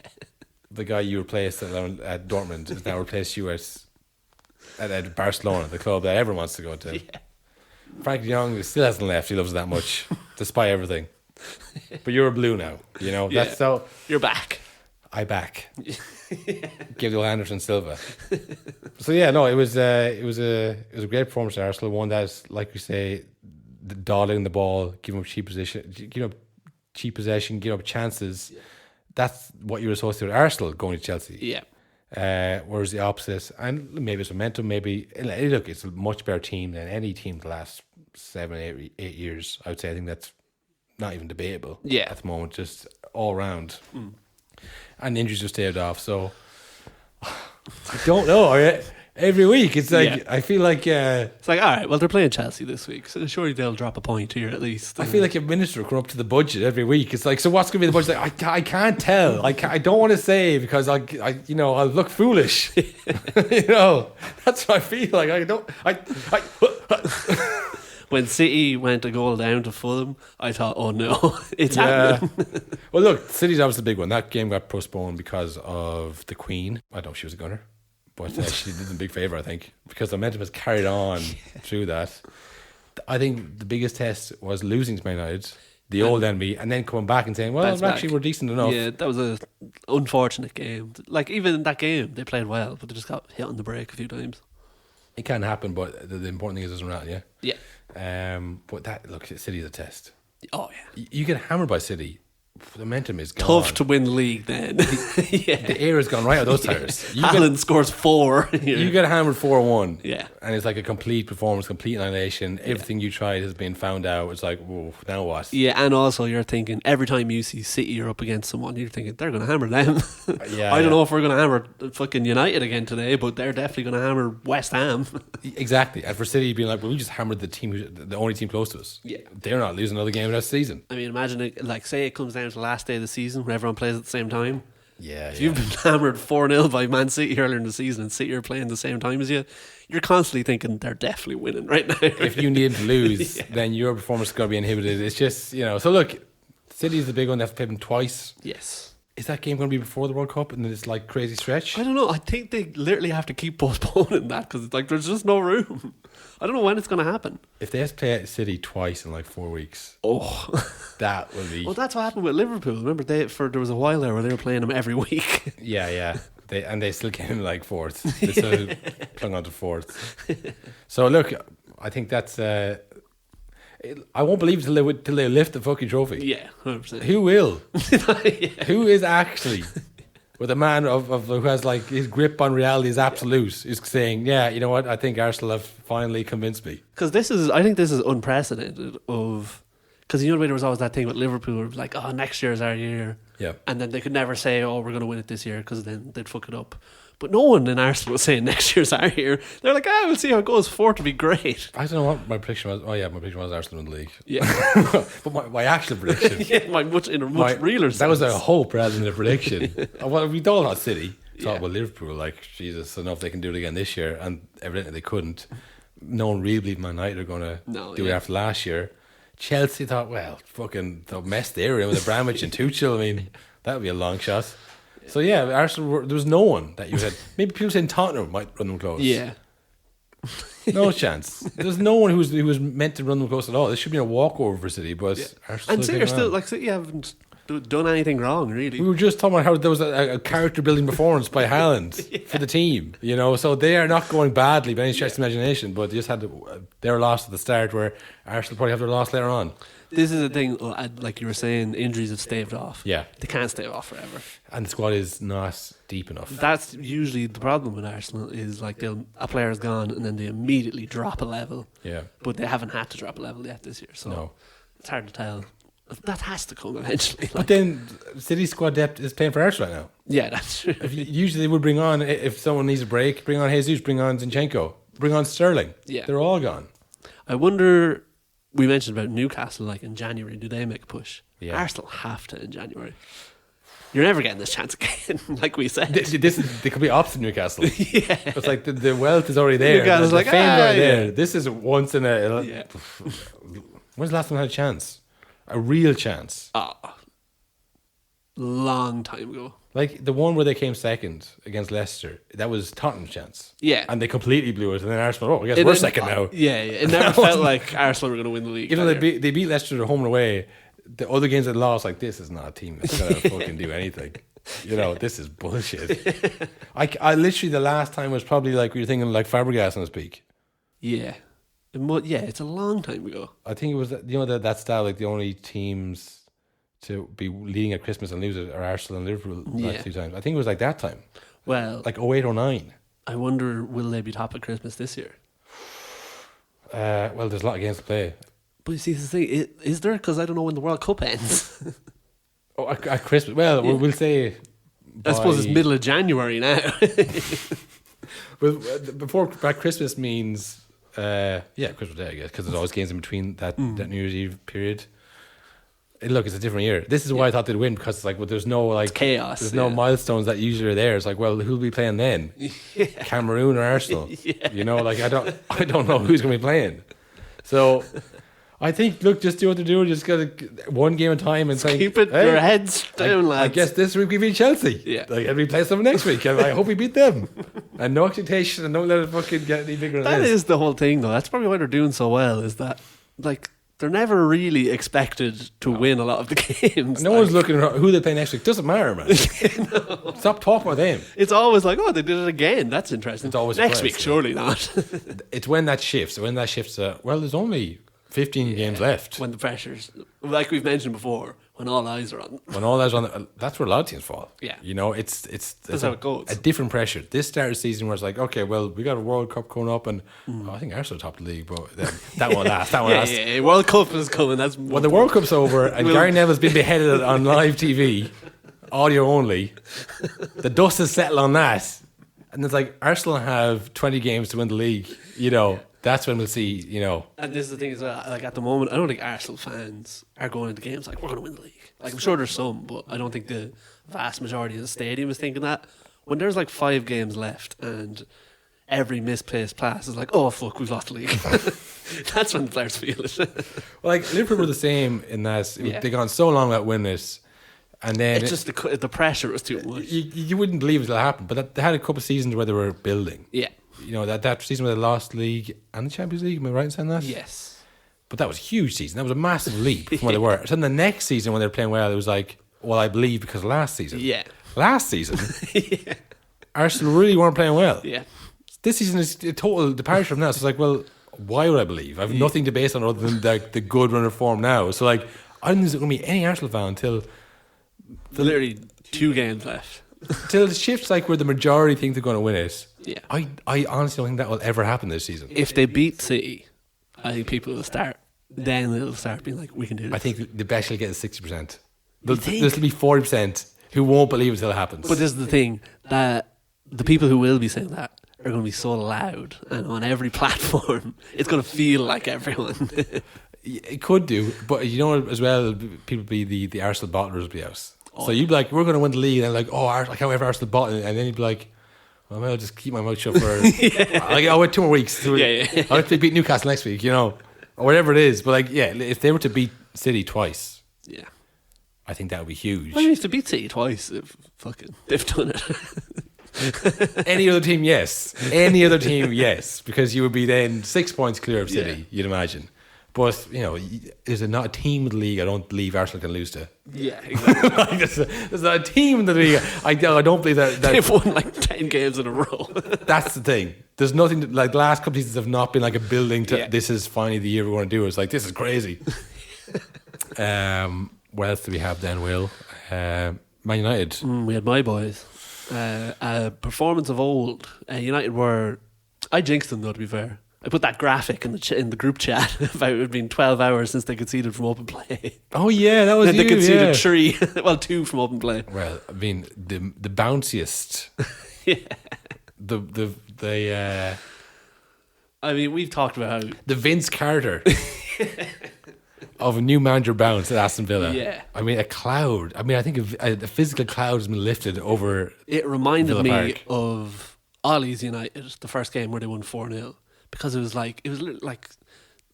the guy you replaced at Dortmund has now replaced you at Barcelona, the club that everyone wants to go to. Yeah. Frank de Jong still hasn't left. He loves it that much, despite everything. But you're a blue now. You know that's so. You're back. I back. Give the Anderson Silva. So yeah, no, it was a great performance at Arsenal. One that's like we say, dawdling the ball, giving up cheap possession, giving up chances. Yeah. That's what you're associated with Arsenal going to Chelsea. Yeah. Whereas the opposite, and maybe it's momentum. Maybe look, it's a much better team than any team the last 7, 8 years. I would say. I think that's not even debatable. Yeah. At the moment, just all round. And injuries have stayed off, so I don't know. Every week, it's like I feel like it's like, all right, well, they're playing Chelsea this week, so surely they'll drop a point here at least. I feel like a minister come up to the budget every week. It's like, so what's going to be the budget? Like, I can't tell. I don't want to say because I'll look foolish. You know, that's what I feel like. I don't. When City went a goal down to Fulham, I thought, oh no, it's happening. Well, look, City's obviously the big one. That game got postponed because of the Queen. I don't know if she was a gunner, but she did them a big favour, I think, because the momentum has carried on through that. I think the biggest test was losing to Man United, the old enemy, and then coming back and saying, well, actually, we're decent enough. Yeah, that was an unfortunate game. Like, even in that game, they played well, but they just got hit on the break a few times. It can happen, but the important thing is it doesn't rattle you. Yeah. But City's a test. Oh yeah. You get hammered by City. The momentum is gone. Tough to win the league then. The air has gone right out of those tires. Haaland scores 4. You get hammered 4-1. Yeah. And it's like a complete performance, complete annihilation. Everything you tried has been found out. It's like, whoa, now what? Yeah, and also you're thinking, every time you see City, you're up against someone, you're thinking, they're going to hammer them. I don't know if we're going to hammer fucking United again today, but they're definitely going to hammer West Ham. Exactly. And for City being like, well, we just hammered the only team close to us. Yeah. They're not losing another game in the season. I mean, imagine it, like, say it comes down to the last day of the season when everyone plays at the same time. Yeah. If you've been hammered 4-0 by Man City earlier in the season and City are playing the same time as you, you're constantly thinking they're definitely winning right now. If you need to lose, then your performance is going to be inhibited. It's just, so look, City's the big one. They have to play them twice. Yes. Is that game going to be before the World Cup and then it's like crazy stretch? I don't know. I think they literally have to keep postponing that because like there's just no room. I don't know when it's going to happen. If they have to play City twice in like 4 weeks, that will be. Well, that's what happened with Liverpool. Remember, there was a while there where they were playing them every week. Yeah. They still came like fourth. They still clung on to fourth. So look, I think that's I won't believe it till they lift the fucking trophy. Yeah, 100%. Who will? Yeah. Who is actually with a man of who has like his grip on reality is absolute? Is saying, yeah, you know what? I think Arsenal have finally convinced me. Because I think this is unprecedented. Because you know the way there was always that thing with Liverpool, like, oh, next year's our year. Yeah. And then they could never say, oh, we're going to win it this year, because then they'd fuck it up. But no one in Arsenal was saying next year's our year. They're like, we'll see how it goes. Fourth to be great. I don't know what my prediction was. Oh yeah, my prediction was Arsenal in the league. Yeah. But my actual prediction. Yeah, my much realer sense. That was a hope rather than a prediction. Well, we thought about City. Thought about Liverpool. Like, Jesus, I don't know if they can do it again this year. And evidently they couldn't. No one really believed Man United are going to do it after last year. Chelsea thought, well, fucking the mess they're in with Abramovich and Tuchel. I mean, that would be a long shot. So yeah, Arsenal. There was no one that you said. Maybe people saying Tottenham might run them close. Yeah, no chance. There's no one who was meant to run them close at all. This should be a walkover for City, but Arsenal. And City are still like City haven't done anything wrong, really. We were just talking about how there was a character building performance by Haaland for the team. You know, so they are not going badly by any stretch of imagination. But they just had their loss at the start, where Arsenal probably have their loss later on. This is the thing, like you were saying, injuries have staved off. Yeah. They can't stave off forever. And the squad is not deep enough. That's usually the problem with Arsenal, is like a player's gone and then they immediately drop a level. Yeah. But they haven't had to drop a level yet this year, so it's hard to tell. That has to come eventually. But then City's squad depth is playing for Arsenal right now. Yeah, that's true. Usually they would bring on, if someone needs a break, bring on Jesus, bring on Zinchenko, bring on Sterling. Yeah. They're all gone. I wonder... We mentioned about Newcastle, like in January, do they make a push? Yeah. Arsenal have to in January. You're never getting this chance again, like we said. They could be opposite Newcastle. Yeah. It's like the wealth is already there. Newcastle's like, fame already yeah. there. This is once in a... Yeah. When's the last time I had a chance? A real chance. Long time ago. Like the one where they came second against Leicester, that was Tottenham's chance. Yeah. And they completely blew it. And then Arsenal, I guess we're second now. Yeah. It never felt like Arsenal were going to win the league. Even though they beat Leicester at home and away, the other games they lost, like, this is not a team that's going to fucking do anything. You know, this is bullshit. I literally, the last time was probably like, we were thinking like Fabregas on his peak. Yeah. It's a long time ago. I think it was, that style, like the only teams to be leading at Christmas and lose it are Arsenal and Liverpool last 2 times. I think it was like that time. Well, like 08, 09. I wonder, will they be top at Christmas this year? Well, there's a lot of games to play. But you see, the thing is there, because I don't know when the World Cup ends. At Christmas. Well, we'll say. I suppose it's middle of January now. Well, back Christmas means Christmas Day, I guess, because there's always games in between that New Year's Eve period. Look, it's a different year. This is why I thought they'd win, because it's like, well, there's no like it's chaos. There's no milestones that usually are there. It's like, well, who'll be playing then? Cameroon or Arsenal? You know, like I don't know who's going to be playing. So I think, look, just do what they're doing. Just got one game at a time and keep your heads down, lads. I guess this week we beat Chelsea. Yeah, and we play someone next week, and I hope we beat them. And no expectation, and don't let it fucking get any bigger. That is the whole thing, though. That's probably why they're doing so well. Is that like? They're never really expected to win a lot of the games. No one's looking at who they play next week. Doesn't matter, man. No. Stop talking about them. It's always like, oh, they did it again. That's interesting. It's always next week, surely not. It's when that shifts. When that shifts, well, there's only 15 games left. When the pressure's, like we've mentioned before, when all eyes are on. When all eyes are on, that's where a lot of teams fall. Yeah. You know, it's that's how it goes. A different pressure. This start of the season where it's like, okay, well, we got a World Cup coming up, and I think Arsenal top the league, but that won't last. That won't last. Yeah, World Cup is coming. That's when the World Cup's over and Gary Neville's been beheaded on live TV, audio only. The dust has settled on that, and it's like Arsenal have 20 games to win the league. You know. That's when we'll see, you know. And this is the thing as well, like at the moment, I don't think Arsenal fans are going into games like, we're going to win the league. Like, I'm sure there's some, but I don't think the vast majority of the stadium is thinking that. When there's like 5 games left and every misplaced pass is like, oh fuck, we've lost the league. That's when the players feel it. Well, like Liverpool were the same in that they gone so long without winning this. And then it's just the pressure was too much. You wouldn't believe it'll happen, but they had a couple of seasons where they were building. Yeah. You know, that season where they lost the league and the Champions League, am I right in saying that? Yes. But that was a huge season. That was a massive leap from where they were. So then the next season when they were playing well, it was like, well, I believe because last season. Yeah. Last season, Arsenal really weren't playing well. Yeah. This season is a total departure from that. So it's like, well, why would I believe? I have nothing to base on other than the good run of form now. So like, I don't think there's going to be any Arsenal fan until literally 2 games left. Till it shifts like where the majority think they're going to win it. Yeah. I honestly don't think that will ever happen this season. If they beat City, I think people will start. Then they'll start being like, we can do this. I think the best will get is 60%. There'll be 40% who won't believe it until it happens. But this is the thing, that the people who will be saying that are going to be so loud and on every platform, it's going to feel like everyone. It could do, but you know as well, people be the Arsenal bottlers will be out. So you'd be like, we're going to win the league, and like, oh, I can't wait for Arsenal bottle, and then you'd be like, well, I'll just keep my mouth shut for. I'll wait 2 more weeks. I'll have to beat Newcastle next week, or whatever it is. But like, yeah, if they were to beat City twice, I think that would be huge. Well, if to beat City twice, they've done it. Any other team, yes. Any other team, yes, because you would be then 6 points clear of City. You'd imagine. But, is it not a team in the league I don't believe Arsenal can lose to? Yeah, exactly. There's not a team in the league. I don't believe that. They've won like 10 games in a row. That's the thing. There's nothing, like the last couple of seasons have not been like a building to this is finally the year we want to do it. It's like, this is crazy. What else do we have then, Will? Man United. We had my boys. A performance of old. United were... I jinxed them though, to be fair. I put that graphic in the group chat about it had been 12 hours since they conceded from open play. Oh yeah, that was they conceded 3, 2 from open play. Well, I mean the bounciest. The I mean, we've talked about how the Vince Carter of a new manager bounce at Aston Villa. Yeah, I mean a cloud. I mean, I think a physical cloud has been lifted over. It reminded Villa me Park. of Ollie's United, the first game where they won 4-0. Because it was like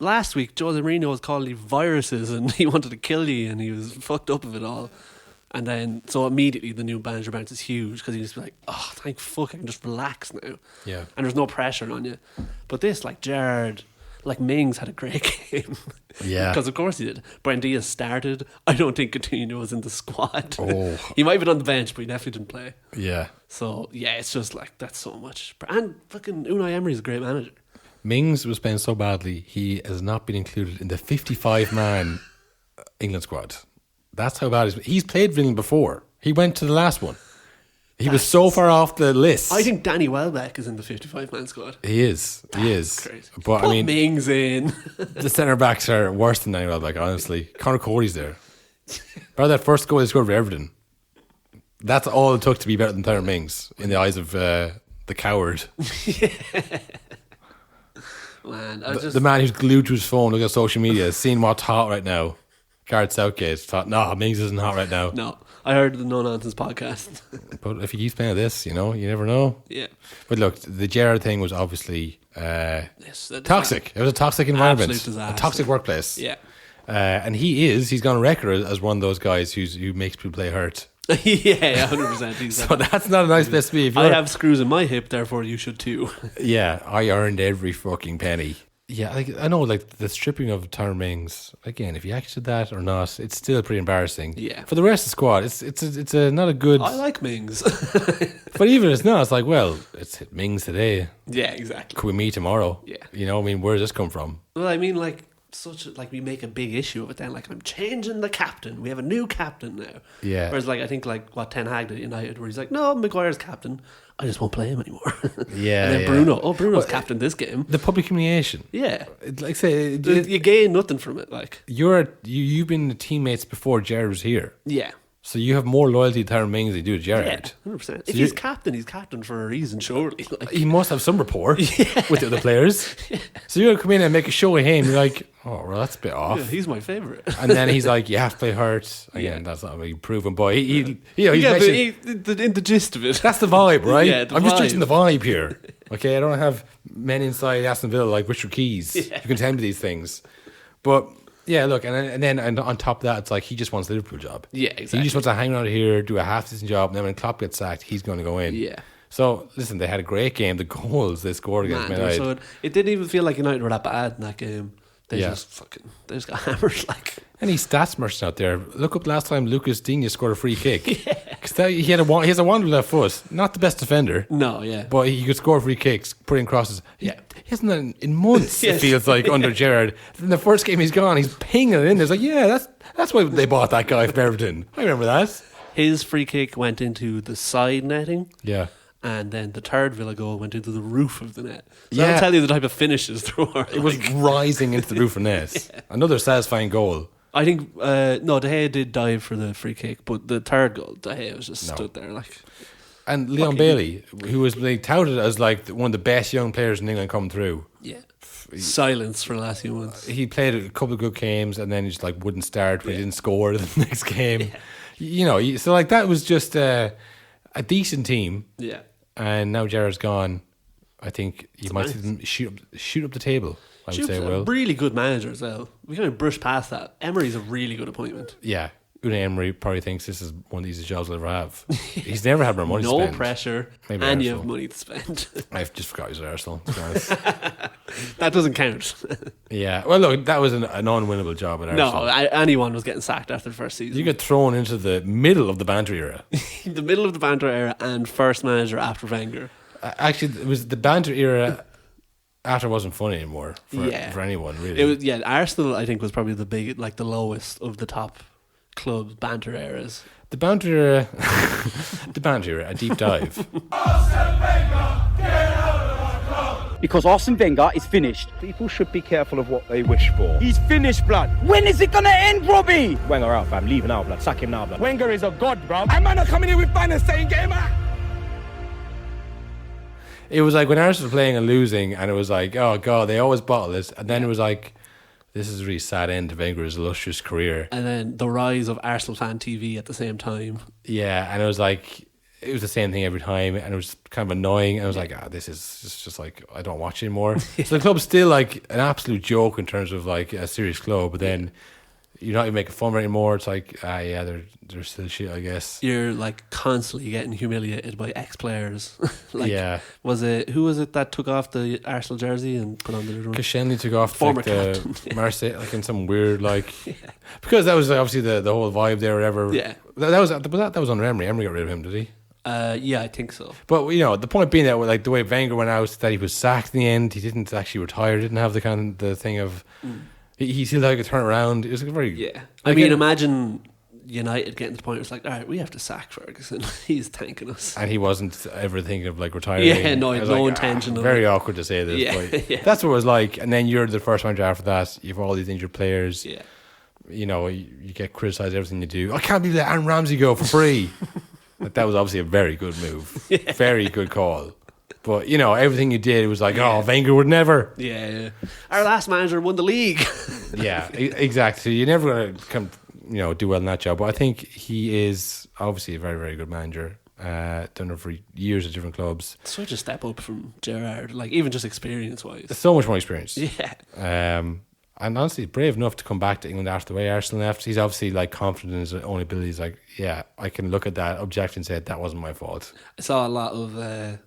last week Jose Mourinho was calling you viruses and he wanted to kill you and he was fucked up of it all. And then so immediately the new manager bounce is huge because he's just like, oh, thank fuck, I can just relax now. Yeah. And there's no pressure on you. But this, like Gerrard, like Mings had a great game. Yeah. Because of course he did. Brent Diaz started. I don't think Coutinho was in the squad. Oh. He might have been on the bench, but he definitely didn't play. Yeah. So yeah, it's just like that's so much. And fucking Unai Emery is a great manager. Mings was playing so badly, he has not been included in the 55-man England squad. That's how bad he's played England before. He went to the last one. He was so far off the list. I think Danny Welbeck is in the 55-man squad. He is. He is. Crazy. But Put I mean, Mings in. the centre backs are worse than Danny Welbeck, honestly. Conor Cody's there. But that first goal he scored for Everton. That's all it took to be better than Tyler Mings in the eyes of the coward. Man, the man who's glued to his phone, looking at social media, seeing what's hot right now. Gareth Southgate thought, no, Mings isn't hot right now. No, I heard the No Nonsense podcast. But if he keeps playing this, you never know. Yeah. But look, the Gerrard thing was obviously toxic. It was a toxic environment, a toxic workplace. Yeah. And he's gone on record as one of those guys who makes people play hurt. Yeah, 100%. So that's not a nice place to be. I have screws in my hip, therefore you should too. Yeah, I earned every fucking penny. Yeah, I know, the stripping of Tyler Mings. Again, if you actually did that or not, it's still pretty embarrassing. Yeah. For the rest of the squad, it's not a good. I like Mings, but even if it's not, it's like, well, it's Mings today. Yeah, exactly. Could we meet tomorrow? Yeah. I mean, where does this come from? Well, I mean, we make a big issue of it then, I'm changing the captain, we have a new captain now. Yeah. Whereas I think what Ten Hag did at United, where he's like, no, Maguire's captain, I just won't play him anymore. Yeah. And then Bruno's captain this game. The public humiliation. Yeah. You gain nothing from it. You've been teammates before Gerrard was here. Yeah. So you have more loyalty to Tyler Mings than you do to Gerrard. Yeah, 100%. If he's captain for a reason, surely. He must have some rapport with the other players. Yeah. So you're going to come in and make a show of him. You're like, oh, well, that's a bit off. Yeah, he's my favourite. And then he's like, you have to play hurt. Again, that's not really proven, but he's in the gist of it. That's the vibe, right? Yeah, I'm just judging the vibe here. Okay, I don't have men inside Aston Villa like Richard Keys who can tell me these things. But yeah, look, and then on top of that, it's like he just wants the Liverpool job. Yeah, exactly. He just wants to hang out here, do a half-decent job, and then when Klopp gets sacked, he's going to go in. Yeah. So, listen, they had a great game. The goals they scored against Man United. It didn't even feel like United were that bad in that game. They just got hammered. Like, any stats merchants out there? Look up last time Lucas Digne scored a free kick. Because he has a wonderful left foot. Not the best defender. No, yeah, but he could score free kicks, put in crosses. Yeah, he hasn't done it in months. It feels like under Gerrard. In the first game he's gone, he's pinging it in. There's like, that's why they bought that guy from Everton. I remember that. His free kick went into the side netting. Yeah. And then the third Villa goal went into the roof of the net. So that'll tell you the type of finishes there were. It was rising into the roof of the net. Yeah. Another satisfying goal. I think, De Gea did dive for the free kick, but the third goal, De Gea was just stood there like... And Leon Bailey, who was touted as like one of the best young players in England coming through. Yeah. Silence for the last few months. He played a couple of good games and then he just like wouldn't start when he didn't score the next game. Yeah. So like that was just a decent team. Yeah. And now Gerrard's gone. I think you might see them shoot up the table. I would say, Will. Really good manager as well. We kind of brush past that. Emery's a really good appointment. Yeah. Unai Emery probably thinks this is one of these jobs I'll ever have. He's never had more money to spend. No pressure. Maybe and Arsenal. you have money to spend. I've just forgot he was at Arsenal, to be honest. That doesn't count. Yeah. Well, look, that was an unwinnable job at Arsenal. No, anyone was getting sacked after the first season. You get thrown into the middle of the banter era. The middle of the banter era and first manager after Wenger. Actually, it was the banter era after wasn't funny anymore for anyone, really. It was, Arsenal, I think, was probably the lowest of the top clubs banter eras. The banter era, a deep dive. Because Arsene Wenger is finished. People should be careful of what they wish for. He's finished, blood. When is it gonna end, Robbie? Wenger out, fam. Leave now, blood. Sack him now, blood. Wenger is a god, bro. I'm not coming in with banners saying game out. It was like when Arsenal were playing and losing, and it was like, oh god, they always bottle this, and then it was like, this is a really sad end to Wenger's illustrious career. And then the rise of Arsenal Fan TV at the same time. Yeah, and it was like, it was the same thing every time, and it was kind of annoying. And I was like, this is just like, I don't watch anymore. So the club's still like an absolute joke in terms of like a serious club, but then you're not even making fun of it anymore. It's like, they're still shit, I guess. You're like constantly getting humiliated by ex-players. Who was it that took off the Arsenal jersey and put on the other one? Koscielny took off former captain. Marseille, like in some weird because that was obviously the whole vibe there or whatever. Yeah. That was under Emery. Emery got rid of him, did he? Yeah, I think so. But the point being that like the way Wenger went out, that he was sacked in the end. He didn't actually retire. Didn't have the thing of he still had to turn around. It was very I mean, imagine United getting to the point where it's like, all right, we have to sack Ferguson. He's tanking us, and he wasn't ever thinking of like retiring. Yeah, no, no intention. Very awkward to say this. But that's what it was like. And then you're the first manager after that. You have all these injured players. Yeah, you get criticised everything you do. I can't believe let Aaron Ramsey go for free. That was obviously a very good move. Yeah. Very good call. But, everything you did, it was like, Wenger would never. Yeah. Our last manager won the league. Yeah, exactly. You're never going to come, do well in that job. But I think he is obviously a very, very good manager. Done it for years at different clubs. Such a step up from Gerrard, like even just experience-wise. So much more experience. Yeah. And honestly, brave enough to come back to England after the way Arsenal left. He's obviously like confident in his own abilities. Like, I can look at that object and say that wasn't my fault. I saw a lot of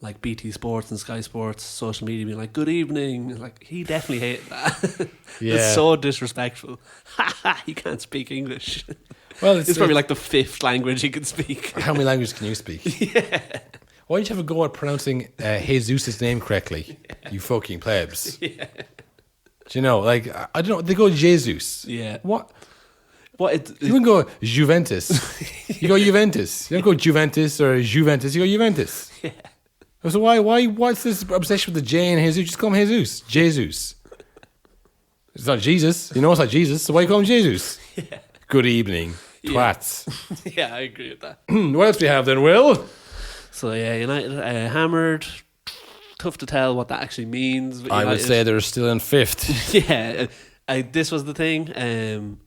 like BT Sports and Sky Sports social media being like, "Good evening." Like, he definitely hated that. Yeah, it's so disrespectful. He can't speak English. Well, it's probably like the fifth language he can speak. How many languages can you speak? Yeah. Why don't you have a go at pronouncing Jesus' name correctly? Yeah. You fucking plebs. Yeah. Do like, I don't know, they go Jesus. Yeah. What? You wouldn't go Juventus. You go Juventus. You don't go Juventus or Juventus. You go Juventus. Yeah. So what's this obsession with the J and Jesus? Just call him Jesus. Jesus. It's not Jesus. It's not Jesus. So why call him Jesus? Yeah. Good evening, twats. Yeah, I agree with that. What else do we have then, Will? So United hammered. Tough to tell what that actually means. I would say they're still in fifth. Yeah, this was the thing.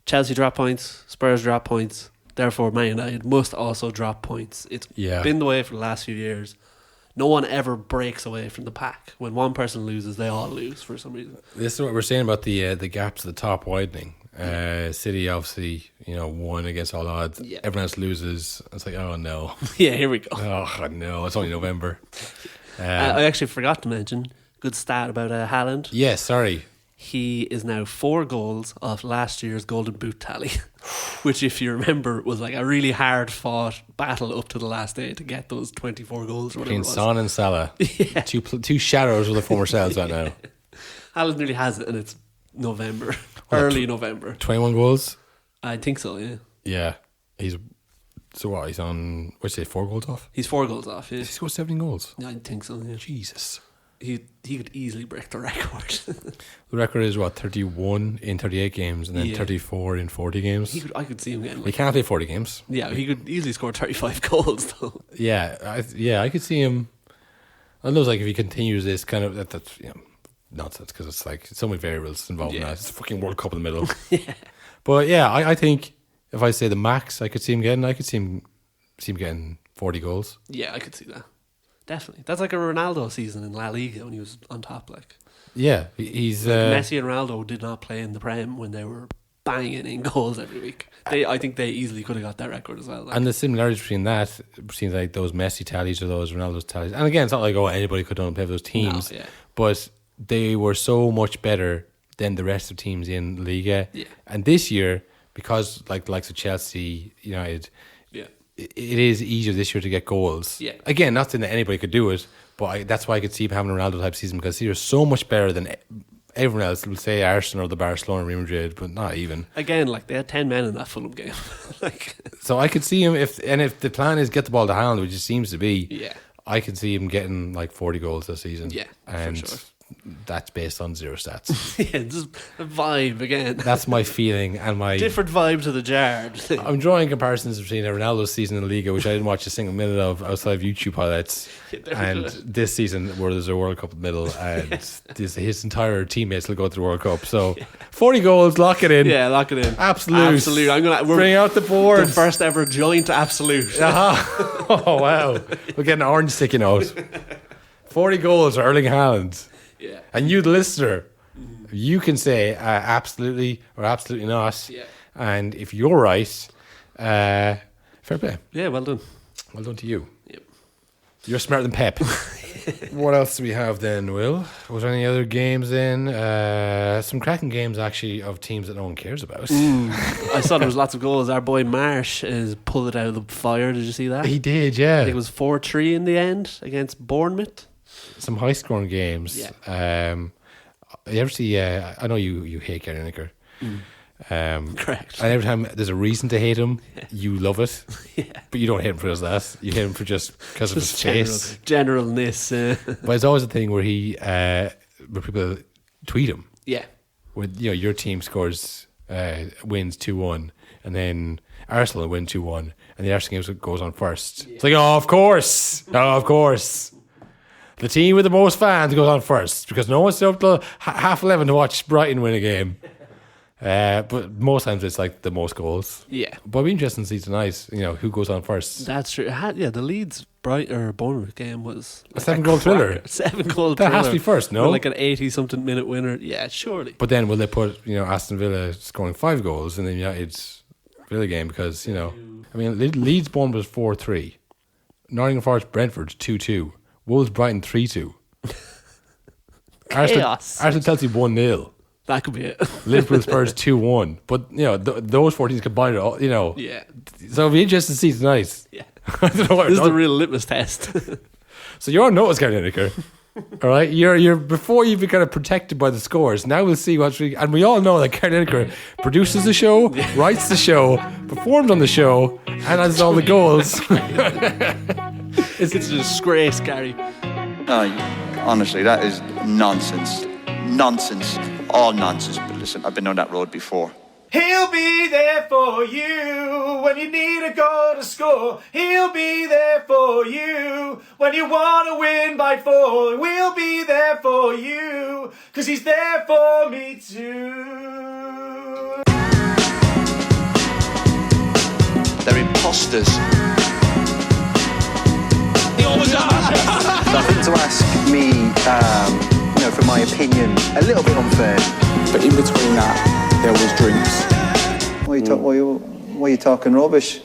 Chelsea dropped points, Spurs dropped points. Therefore, Man United must also drop points. It's been the way for the last few years. No one ever breaks away from the pack. When one person loses, they all lose for some reason. This is what we're saying about the gaps at the top widening. City obviously, won against all odds. Yeah. Everyone else loses. It's like, oh no. Yeah, here we go. Oh no, it's only November. I actually forgot to mention good stat about Haaland. Yeah, sorry. he is now 4 goals off last year's Golden Boot tally, which, if you remember, was like a really hard fought battle up to the last day to get those 24 goals or whatever Between it was. Son and Salah. Yeah. Two shadows of the former selves right now. Haaland nearly has it, and it's November. Early November. 21 goals? I think so, yeah. Yeah. He's on, what'd you say, 4 goals off? He's 4 goals off, yeah. He's scored 17 goals? Yeah, I think so, yeah. Jesus. He could easily break the record. The record is 31 in 38 games and then 34 in 40 games. I could see him getting. He can't play 40 games. Yeah, he could easily score 35 goals though. Yeah, I could see him. I know, like, if he continues this kind of that's nonsense, because it's like so many variables involved in that. It's a fucking World Cup in the middle. Yeah. But yeah, I think if I say the max, I could see him getting 40 goals. Yeah, I could see that. Definitely. That's like a Ronaldo season in La Liga when he was on top. Like, yeah, he's Messi and Ronaldo did not play in the Prem when they were banging in goals every week. I think they easily could have got that record as well. Like. And the similarities between like those Messi tallies or those Ronaldo's tallies. And again, it's not like anybody could play for those teams, but they were so much better than the rest of teams in Liga. Yeah. And this year, because like the likes of Chelsea, United. It is easier this year to get goals. Yeah. Again, not saying that anybody could do it, but that's why I could see him having a Ronaldo type season, because they're so much better than everyone else. We'll say Arsenal or the Barcelona, Real Madrid, but not even. Again, like, they had 10 men in that Fulham game. So I could see him if the plan is get the ball to Haaland, which it seems to be. Yeah. I could see him getting like 40 goals this season. Yeah, and for sure. That's based on 0 stats. Yeah, just a vibe again. That's my feeling and my different vibe to the Jard. I'm drawing comparisons between a Ronaldo season in the Liga, which I didn't watch a single minute of outside of YouTube highlights, and this season where there's a World Cup in the middle, and his entire teammates will go to the World Cup. So 40 goals, lock it in. Yeah, lock it in. Absolute. I'm gonna bring out the board. The first ever joint absolute. Oh wow, we'll get an orange sticky note. 40 goals for Erling Haaland. Yeah. And you, the listener, you can say absolutely or absolutely not. Yeah. And if you're right, fair play. Yeah, well done. Well done to you. Yep. You're smarter than Pep. What else do we have then, Will? Was there any other games in? Some cracking games, actually, of teams that no one cares about. I saw there was lots of goals. Our boy Marsh has pulled it out of the fire. Did you see that? He did, yeah. I think it was 4-3 in the end against Bournemouth. Some high scoring games. Yeah. You ever see? I know you hate Gary Lineker. Correct. And every time there's a reason to hate him, you love it. Yeah. But you don't hate him for that. You hate him for just because of his face. Generalness. But it's always a thing where where people tweet him. Yeah. Where your team scores wins 2-1, and then Arsenal win 2-1, and the Arsenal game goes on first. Yeah. It's like, of course. The team with the most fans goes on first because no one's up till 11:30 to watch Brighton win a game. But most times it's like the most goals. Yeah. But it'll be interesting to see tonight, who goes on first. That's true. The Leeds Bournemouth game was a 7-goal thriller. 7-goal that has to be first, no? Like an 80-something minute winner. Yeah, surely. But then will they put, Aston Villa scoring 5 goals in the United's Villa game? Because, Leeds Bournemouth was 4-3. Nottingham Forest Brentford 2-2. Wolves Brighton 3-2. Chaos. Arsenal Chelsea 1-0. That could be it. Liverpool Spurs 2-1. But those 4 teams combined, Yeah. So it'll be interesting to see tonight. Yeah. I don't know this is the real litmus test. So you're on notice, Gary Lineker. All right, you're before you've been kind of protected by the scores. Now we'll see and we all know that Gary Lineker produces the show, writes the show, performs on the show, and has all the goals. It's a disgrace, Gary. Honestly, that is nonsense. Nonsense. All nonsense. But listen, I've been on that road before. He'll be there for you when you need a goal to score. He'll be there for you when you want to win by 4. We'll be there for you, 'cause he's there for me too. They're imposters. Nothing to ask me, for my opinion, a little bit unfair. But in between that, there was drinks. Why are you talking rubbish?